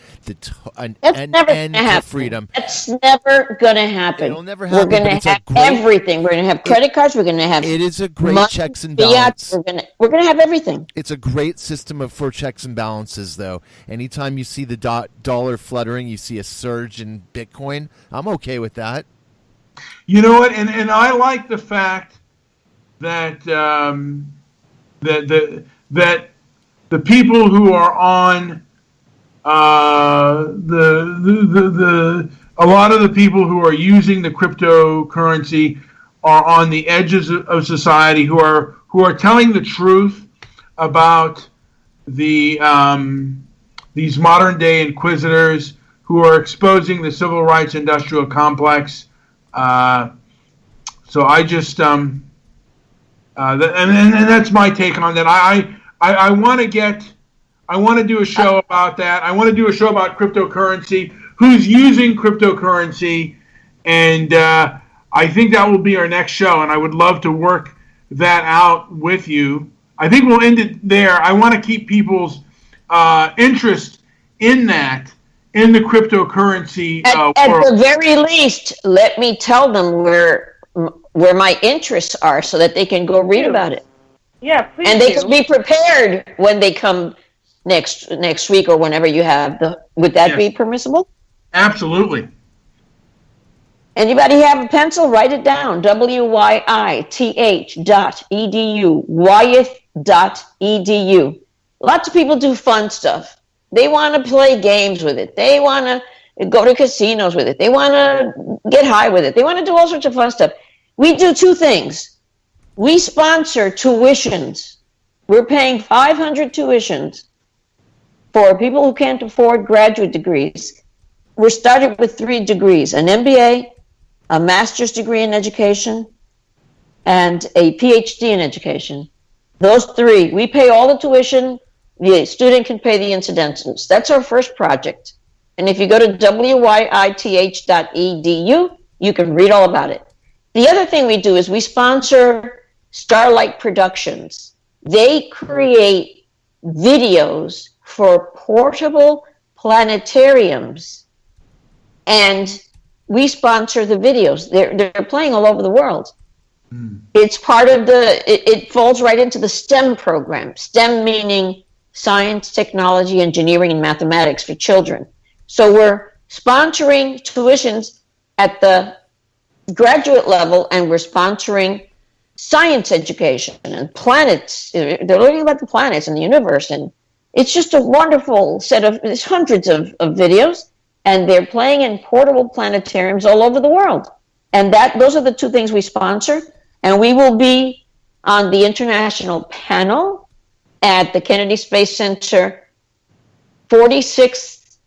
an end to freedom. That's never going to happen. It'll never happen. We're going to have everything. We're going to have credit cards. We're going to have. It is a great checks and balance. We're going to have everything. It's a great system for checks and balances, though. Anytime you see the dollar fluttering, you see a surge in Bitcoin. I'm okay with that. You know what? And I like the fact that that the people who are on a lot of the people who are using the cryptocurrency are on the edges of society, who are telling the truth about the these modern day inquisitors who are exposing the civil rights industrial complex. So I just and that's my take on that. I want to do a show about that. I want to do a show about cryptocurrency, who's using cryptocurrency, and I think that will be our next show, and I would love to work that out with you. I think we'll end it there. I want to keep people's interest in that, in the cryptocurrency world. At the very least, let me tell them where my interests are so that they can go read about it. Yeah, please. And they can be prepared when they come next week or whenever you have the. Would that be permissible? Absolutely. Anybody have a pencil? Write it down. wyith.edu. Wyeth.edu. Lots of people do fun stuff. They want to play games with it. They want to go to casinos with it. They want to get high with it. They want to do all sorts of fun stuff. We do two things. We sponsor tuitions. We're paying 500 tuitions for people who can't afford graduate degrees. We're starting with 3 degrees, an MBA, a master's degree in education, and a PhD in education. Those 3, we pay all the tuition. The student can pay the incidentals. That's our first project. And if you go to wyith.edu, you can read all about it. The other thing we do is we sponsor Starlight Productions. They create videos for portable planetariums, and we sponsor the videos. They're playing all over the world. It's part of it falls right into the STEM program. STEM meaning science, technology, engineering, and mathematics for children. So we're sponsoring tuitions at the graduate level, and we're sponsoring science education and planets. They're learning about the planets and the universe, and it's just a wonderful set of, there's hundreds of videos, and they're playing in portable planetariums all over the world. And those are the 2 things we sponsor, and we will be on the international panel at the Kennedy Space Center 46th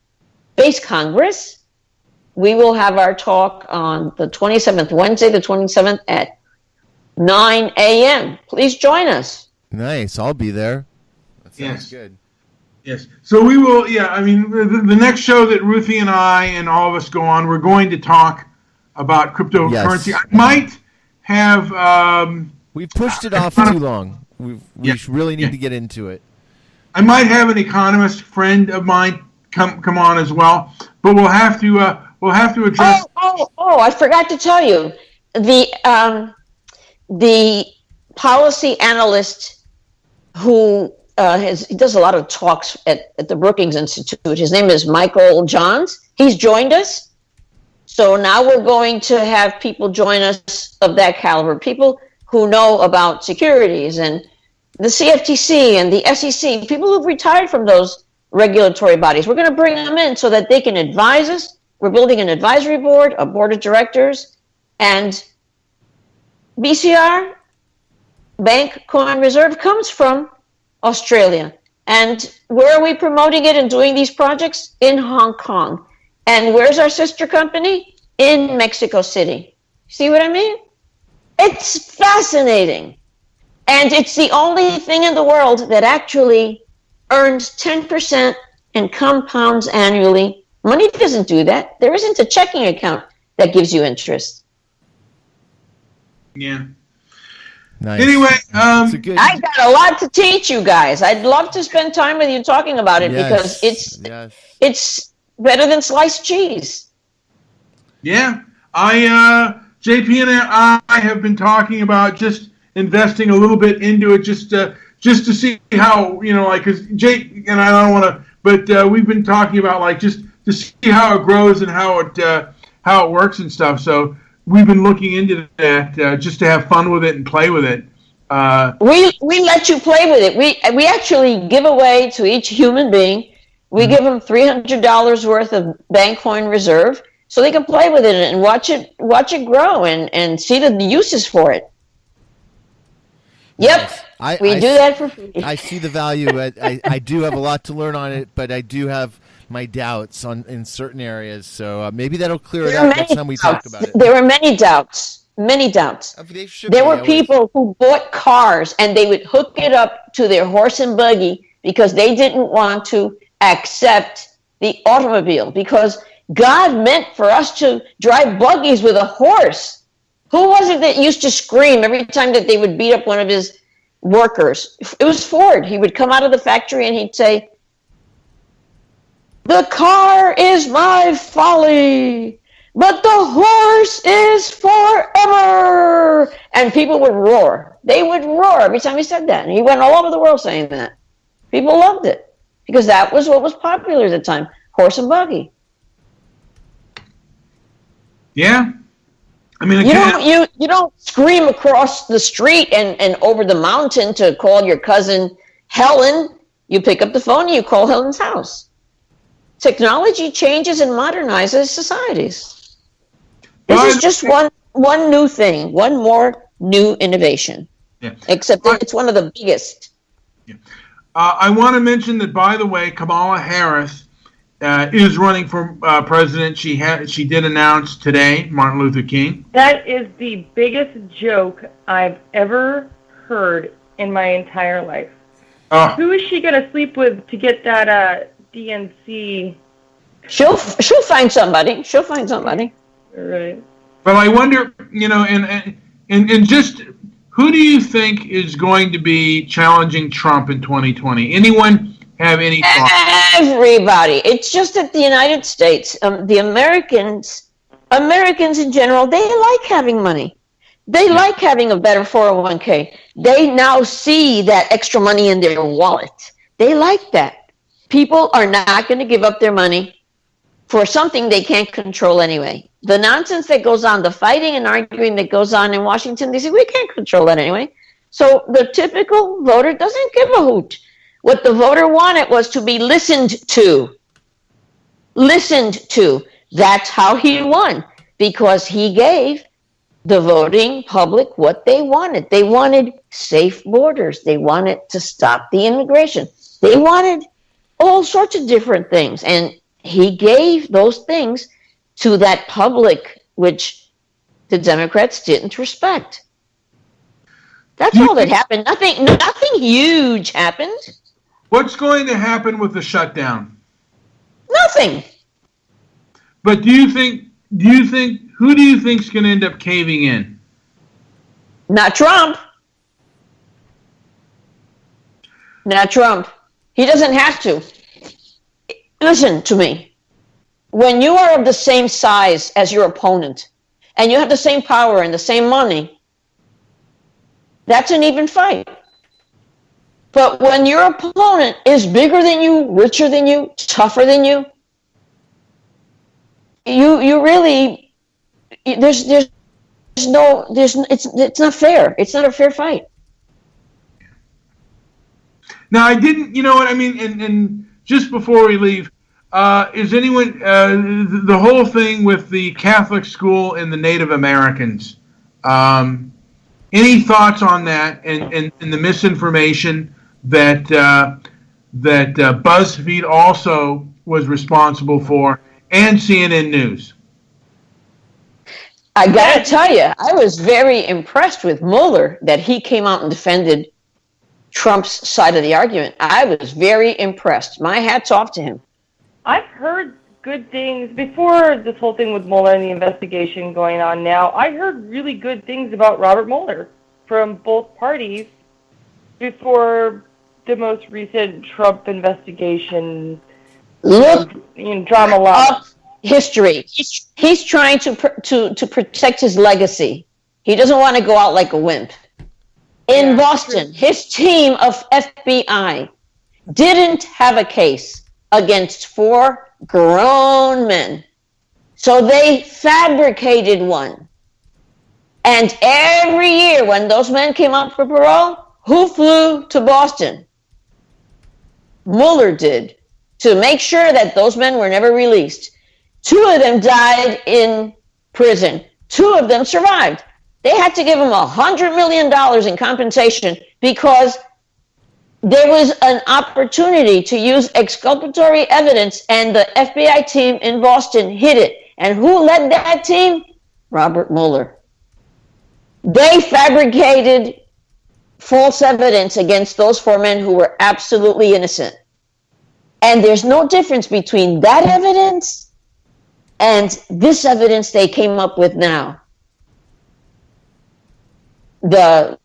Space Congress. We will have our talk on the 27th, Wednesday the 27th at 9 a.m. Please join us. Nice. I'll be there. That sounds good. Yes. So we will, I mean, the next show that Ruthie and I and all of us go on, we're going to talk about cryptocurrency. Yes. I might have... We've pushed it off too long. We really need to get into it. I might have an economist friend of mine come on as well, but we'll have to address... Oh, I forgot to tell you. The policy analyst who he does a lot of talks at the Brookings Institute. His name is Michael Johns. He's joined us. So now we're going to have people join us of that caliber, people who know about securities and the CFTC and the SEC, people who've retired from those regulatory bodies. We're going to bring them in so that they can advise us. We're building an advisory board, a board of directors, and BCR, Bank Coin Reserve, comes from Australia. And where are we promoting it and doing these projects? In Hong Kong. And where's our sister company? In Mexico City. See what I mean? It's fascinating. And it's the only thing in the world that actually earns 10% and compounds annually. Money doesn't do that. There isn't a checking account that gives you interest. Yeah. Nice. Anyway, I got a lot to teach you guys. I'd love to spend time with you talking about it because it's better than sliced cheese. Yeah, JP and I have been talking about just investing a little bit into it, just to see how, because Jake and I don't want to, but we've been talking about like just to see how it grows and how it works and stuff. So we've been looking into that just to have fun with it and play with it. We let you play with it. We actually give away to each human being. We give them $300 worth of bank coin reserve so they can play with it and watch it grow and see the uses for it. Yep, we do that for free. I see the value. I do have a lot to learn on it, but I do have my doubts in certain areas. So maybe that'll clear it up next time we talk about it. There were many doubts. There were people who bought cars and they would hook it up to their horse and buggy because they didn't want to accept the automobile because God meant for us to drive buggies with a horse. Who was it that used to scream every time that they would beat up one of his workers? It was Ford. He would come out of the factory and he'd say, "The car is my folly, but the horse is forever." And people would roar. They would roar every time he said that. And he went all over the world saying that. People loved it because that was what was popular at the time, horse and buggy. Yeah. I mean, you don't scream across the street and over the mountain to call your cousin Helen. You pick up the phone and you call Helen's house. Technology changes and modernizes societies. This is just one new thing, one more new innovation. Yeah. Except that it's one of the biggest. Yeah. I want to mention that, by the way, Kamala Harris is running for president. She did announce today Martin Luther King. That is the biggest joke I've ever heard in my entire life. Who is she going to sleep with to get that DNC? She'll find somebody. She'll find somebody. Right. But I wonder, and just who do you think is going to be challenging Trump in 2020? Anyone have any thoughts? Everybody. It's just that the United States, the Americans in general, they like having money. They like having a better 401k. They now see that extra money in their wallet. They like that. People are not going to give up their money for something they can't control anyway. The nonsense that goes on, the fighting and arguing that goes on in Washington, D.C., we can't control that anyway. So the typical voter doesn't give a hoot. What the voter wanted was to be listened to. Listened to. That's how he won, because he gave the voting public what they wanted. They wanted safe borders. They wanted to stop the immigration. They wanted all sorts of different things. And he gave those things to that public, which the Democrats didn't respect. That's all that happened. Nothing huge happened. What's going to happen with the shutdown? Nothing. But who do you think's going to end up caving in? Not Trump. Not Trump. He doesn't have to. Listen to me. When you are of the same size as your opponent, and you have the same power and the same money, that's an even fight. But when your opponent is bigger than you, richer than you, tougher than you, you really, it's not fair. It's not a fair fight. Now, I didn't, you know what I mean, and just before we leave, is anyone, the whole thing with the Catholic school and the Native Americans, any thoughts on that and the misinformation that that BuzzFeed also was responsible for, and CNN News. I gotta tell you, I was very impressed with Mueller that he came out and defended Trump's side of the argument. I was very impressed. My hat's off to him. I've heard good things before this whole thing with Mueller and the investigation going on now. I heard really good things about Robert Mueller from both parties before the most recent Trump investigation. Look drama up history. He's trying to protect his legacy. He doesn't want to go out like a wimp. In Boston, his team of FBI didn't have a case against 4 grown men. So they fabricated one. And every year when those men came up for parole, who flew to Boston? Mueller did, to make sure that those men were never released. 2 of them died in prison. 2 of them survived. They had to give them $100 million in compensation because there was an opportunity to use exculpatory evidence, and the FBI team in Boston hid it. And who led that team? Robert Mueller. They fabricated false evidence against those 4 men who were absolutely innocent. And there's no difference between that evidence and this evidence they came up with now. The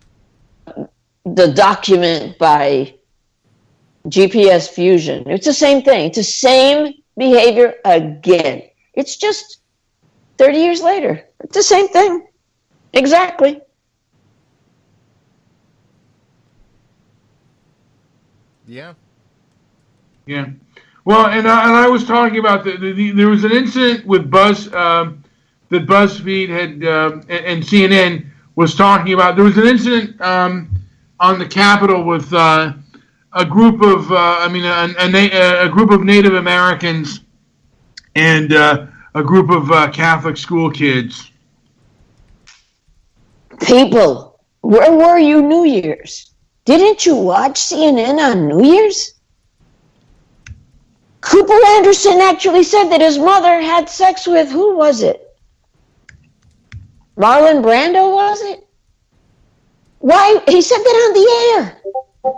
document by GPS Fusion. It's the same thing. It's the same behavior again. It's just 30 years later. It's the same thing. Exactly. Yeah. Yeah. Well, and I was talking about there was an incident with that BuzzFeed had and CNN was talking about. There was an incident on the Capitol with a group of a group of Native Americans and a group of Catholic school kids. People, where were you New Year's? Didn't you watch CNN on New Year's? Cooper Anderson actually said that his mother had sex with, who was it? Marlon Brando, was it? Why? He said that on the air.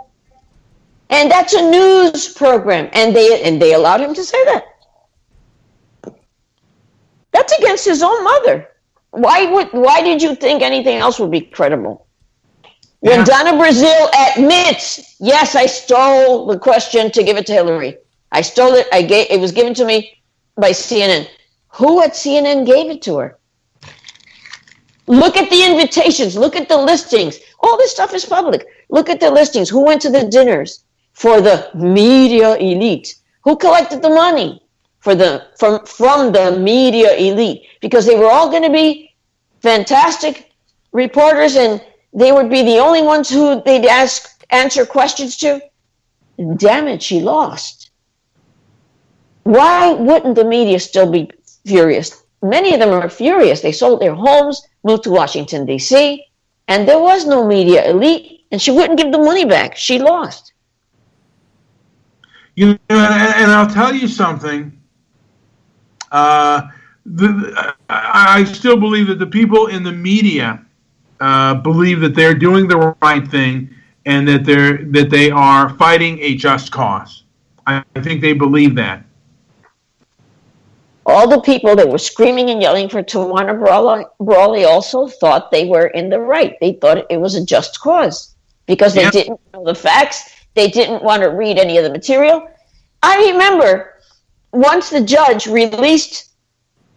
And that's a news program, and they allowed him to say that. That's against his own mother. Why did you think anything else would be credible? When Donna Brazile admits, yes, I stole the question to give it to Hillary. I stole it. It was given to me by CNN. Who at CNN gave it to her? Look at the invitations. Look at the listings. All this stuff is public. Look at the listings. Who went to the dinners for the media elite? Who collected the money from the media elite? Because they were all going to be fantastic reporters, and they would be the only ones who they'd answer questions to. Damn it, she lost. Why wouldn't the media still be furious? Many of them are furious. They sold their homes, moved to Washington, D.C., and there was no media elite, and she wouldn't give the money back. She lost. You know, and I'll tell you something. I still believe that the people in the media believe that they're doing the right thing and that they are fighting a just cause. I think they believe that. All the people that were screaming and yelling for Tawana Brawley also thought they were in the right. They thought it was a just cause because they didn't know the facts. They didn't want to read any of the material. I remember once the judge released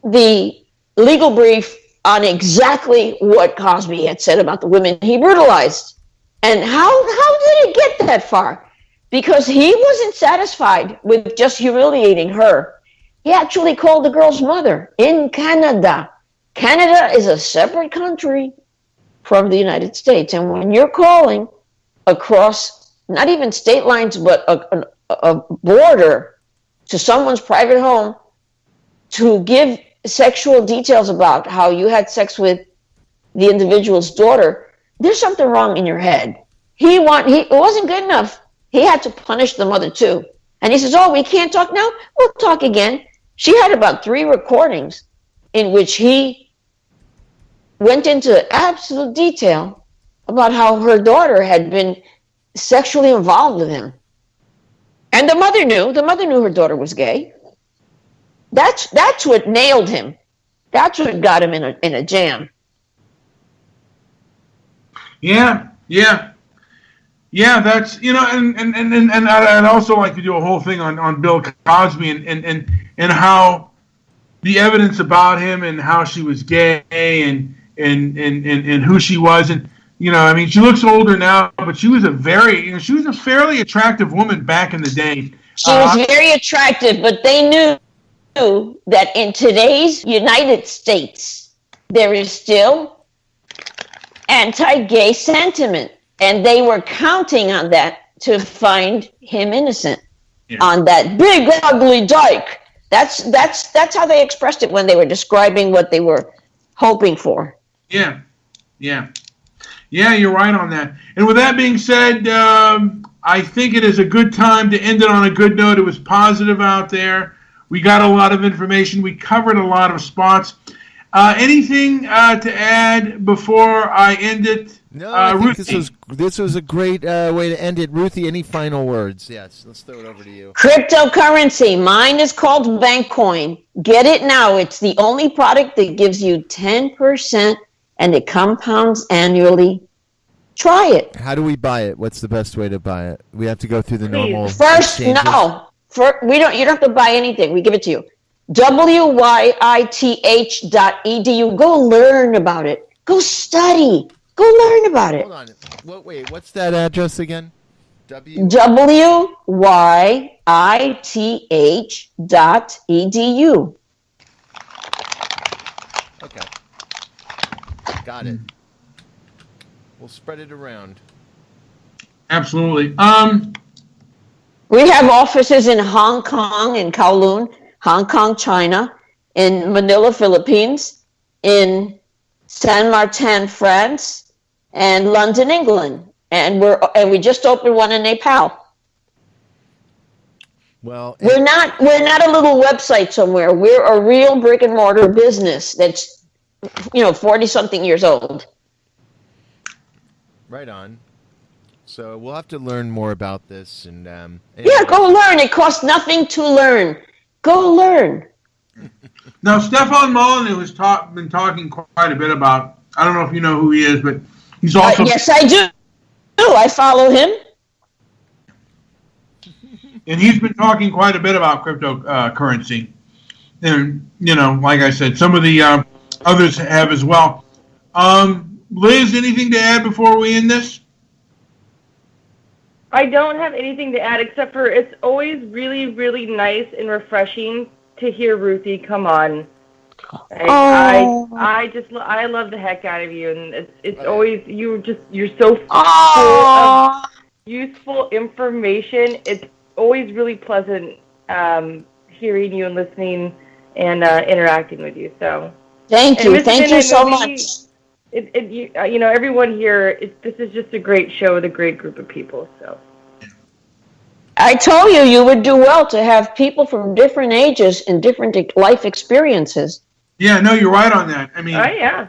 the legal brief on exactly what Cosby had said about the women he brutalized. And how did it get that far? Because he wasn't satisfied with just humiliating her. He actually called the girl's mother in Canada. Canada is a separate country from the United States. And when you're calling across, not even state lines, but a border to someone's private home to give sexual details about how you had sex with the individual's daughter, there's something wrong in your head. It wasn't good enough. he had to punish the mother too. And he says, oh, we can't talk now? We'll talk again. She had about 3 recordings in which he went into absolute detail about how her daughter had been sexually involved with him. And the mother knew her daughter was gay. That's what nailed him. That's what got him in a jam. Yeah. That's and I'd also like to do a whole thing on Bill Cosby and how the evidence about him and how she was gay and who she was, and I mean, she looks older now, but she was a fairly attractive woman back in the day. She was very attractive, but they knew that in today's United States, there is still anti-gay sentiment, and they were counting on that to find him innocent. Yeah. On that big ugly dyke. That's how they expressed it when they were describing what they were hoping for. Yeah, you're right on that. And with that being said, I think it is a good time to end it on a good note. It was positive out there. We got a lot of information. We covered a lot of spots. Anything to add before I end it? No, I think this was a great way to end it. Ruthie, any final words? Yes, let's throw it over to you. Cryptocurrency. Mine is called Bankcoin. Get it now. It's the only product that gives you 10% and it compounds annually. Try it. How do we buy it? What's the best way to buy it? We have to go through the normal First, exchanges? No. You don't have to buy anything. We give it to you. wyith.edu. Go learn about it. Go study. Go learn about it. Hold on. Wait, what's that address again? wyith.edu. Okay. Got it. We'll spread it around. Absolutely. We have offices in Hong Kong, in Kowloon, Hong Kong, China, in Manila, Philippines, in Saint Martin, France, and London, England, and we just opened one in Nepal. Well, we're not a little website somewhere. We're a real brick and mortar business that's 40-something years old. Right on. So we'll have to learn more about this, and anyway. Yeah, go learn. It costs nothing to learn. Go learn. Now, Stefan Molyneux has been talking quite a bit about. I don't know if you know who he is, but he's also. Yes, I do. I follow him. And he's been talking quite a bit about cryptocurrency, and like I said, some of the others have as well. Liz, anything to add before we end this? I don't have anything to add except for it's always really, really nice and refreshing to hear Ruthie come on. I love the heck out of you, and it's always you're so full of useful information. It's always really pleasant hearing you and listening and interacting with you. So thank you so much. Everyone here. This is just a great show with a great group of people. So I told you would do well to have people from different ages and different life experiences. Yeah, no, you're right on that. I mean, yeah.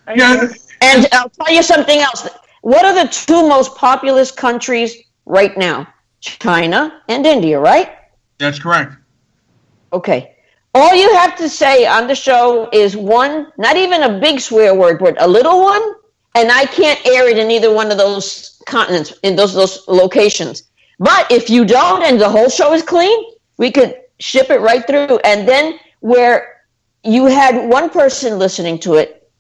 And I'll tell you something else. What are the 2 most populous countries right now? China and India, right? That's correct. Okay. All you have to say on the show is one, not even a big swear word, but a little one, and I can't air it in either one of those continents, in those locations. But if you don't and the whole show is clean, we could ship it right through. And then where you had one person listening to it,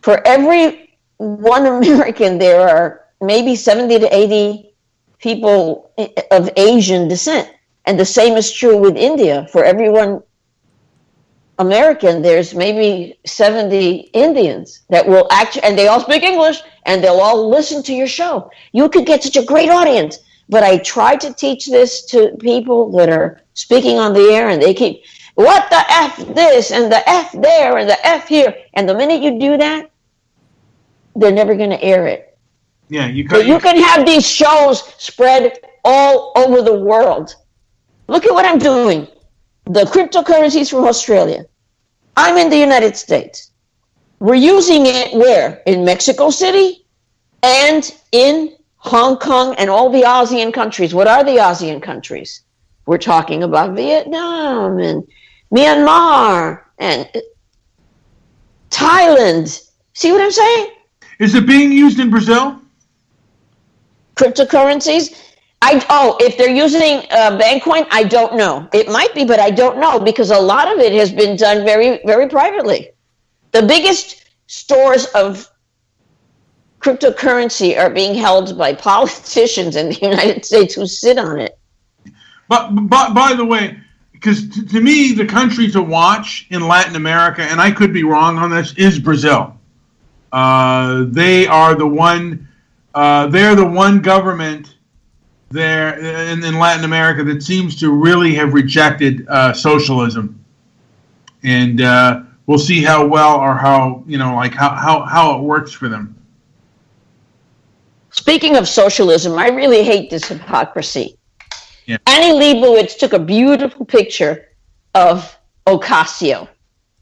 for every one American, there are maybe 70 to 80 people of Asian descent. And the same is true with India. For every one American, there's maybe 70 Indians that will actually, and they all speak English, and they'll all listen to your show. You could get such a great audience. But I try to teach this to people that are speaking on the air, and they keep, what the F this, and the F there, and the F here. And the minute you do that, they're never going to air it. Yeah, you can have these shows spread all over the world. Look at what I'm doing. The cryptocurrencies from Australia. I'm in the United States. We're using it where? In Mexico City and in Hong Kong and all the ASEAN countries. What are the ASEAN countries? We're talking about Vietnam and Myanmar and Thailand. See what I'm saying? Is it being used in Brazil? Cryptocurrencies? If they're using Bitcoin, I don't know. It might be, but I don't know because a lot of it has been done very, very privately. The biggest stores of cryptocurrency are being held by politicians in the United States who sit on it. But by the way, because to me, the country to watch in Latin America, and I could be wrong on this, is Brazil. They are the one. They're the one government there in Latin America that seems to really have rejected socialism, and we'll see how well or how how it works for them. Speaking of socialism, I really hate this hypocrisy. Yeah. Annie Leibovitz took a beautiful picture of Ocasio,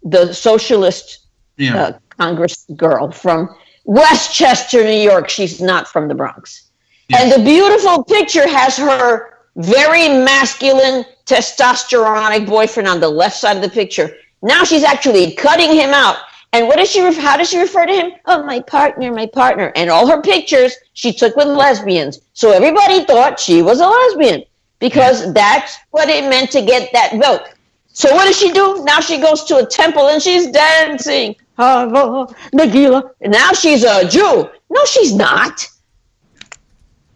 the socialist Congress girl from Westchester, New York. She's not from the Bronx. Yes. And the beautiful picture has her very masculine, testosteronic boyfriend on the left side of the picture. Now she's actually cutting him out. And how does she refer to him? Oh, my partner, my partner. And all her pictures she took with lesbians. So everybody thought she was a lesbian because that's what it meant to get that vote. So what does she do? Now she goes to a temple and she's dancing. Nagila. Now she's a Jew. No, she's not.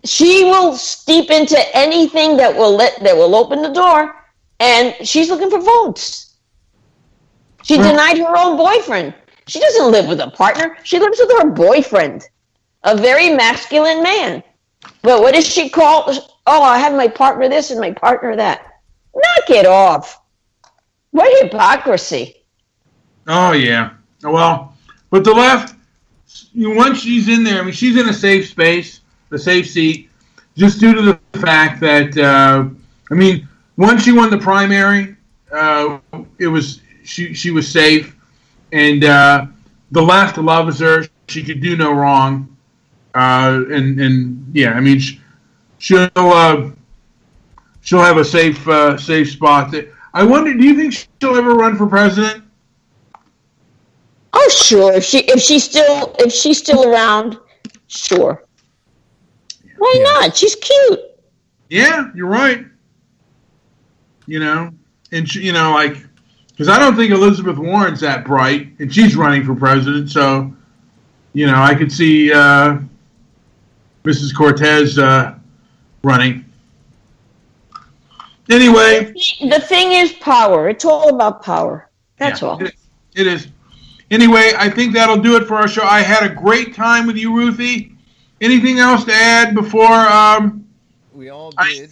She will steep into anything that will open the door, and she's looking for votes. She denied her own boyfriend. She doesn't live with a partner. She lives with her boyfriend, a very masculine man. But what does she call? Oh, I have my partner this and my partner that. Knock it off. What hypocrisy. Oh, yeah. Well, but the left, once she's in there, I mean, she's in a safe space, a safe seat, just due to the fact that, once she won the primary, she was safe, and the left loves her. She could do no wrong, she'll have a safe spot. I wonder, do you think she'll ever run for president? Oh, sure. If she's still around, sure. Why not? She's cute. Yeah, you're right. And she, because I don't think Elizabeth Warren's that bright, and she's running for president. So, I could see Mrs. Cortez running. Anyway, the thing is power. It's all about power. That's all. It is. Anyway, I think that'll do it for our show. I had a great time with you, Ruthie. Anything else to add before? We all did.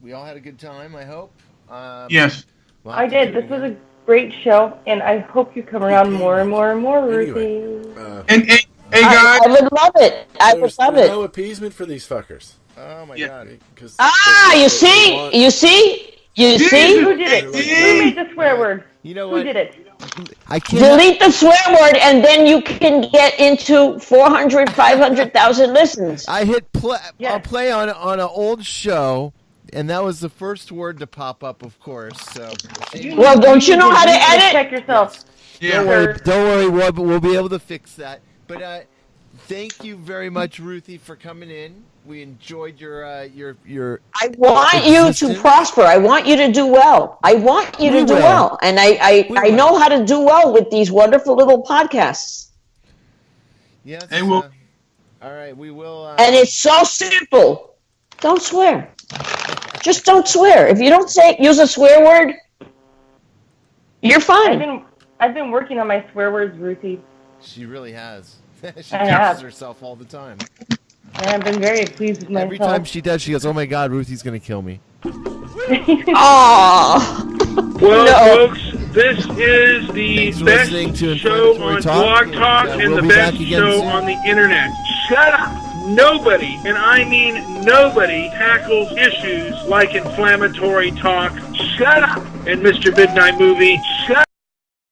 We all had a good time, I hope. Yes. Well, I did. This was a great show, and I hope you come around more and more and more, Ruthie. And hey, guys. I would love it. I would love it. No appeasement for these fuckers. Oh, my God. You see? Who did it? Who made the swear word? You know what? Who did it? I can't. Delete the swear word, and then you can get into 400, 500,000 listens. I hit play. Yes. I'll play on an old show, and that was the first word to pop up, of course. So. Well, don't you know how to edit? Check yourself. Yeah. Don't worry. We'll be able to fix that. But thank you very much, Ruthie, for coming in. We enjoyed your. I want you to prosper. I want you to do well. I want you to do well, and I know how to do well with these wonderful little podcasts. Yes. And we'll. All right, we will. And it's so simple. Don't swear. Just don't swear. If you don't use a swear word, you're fine. I've been working on my swear words, Ruthie. She really has. She I have. catches herself all the time. And I've been very pleased with myself. Every time she does, she goes, "Oh my God, Ruthie's gonna kill me." Aww. Well, folks, this is the Thanks for best listening to show Inflammatory on Talk, Blog Talk and and we'll the be best back again show soon. on the internet. Shut up! nobody, and I mean nobody, tackles issues like inflammatory talk. Shut up! And Mr. Midnight Movie,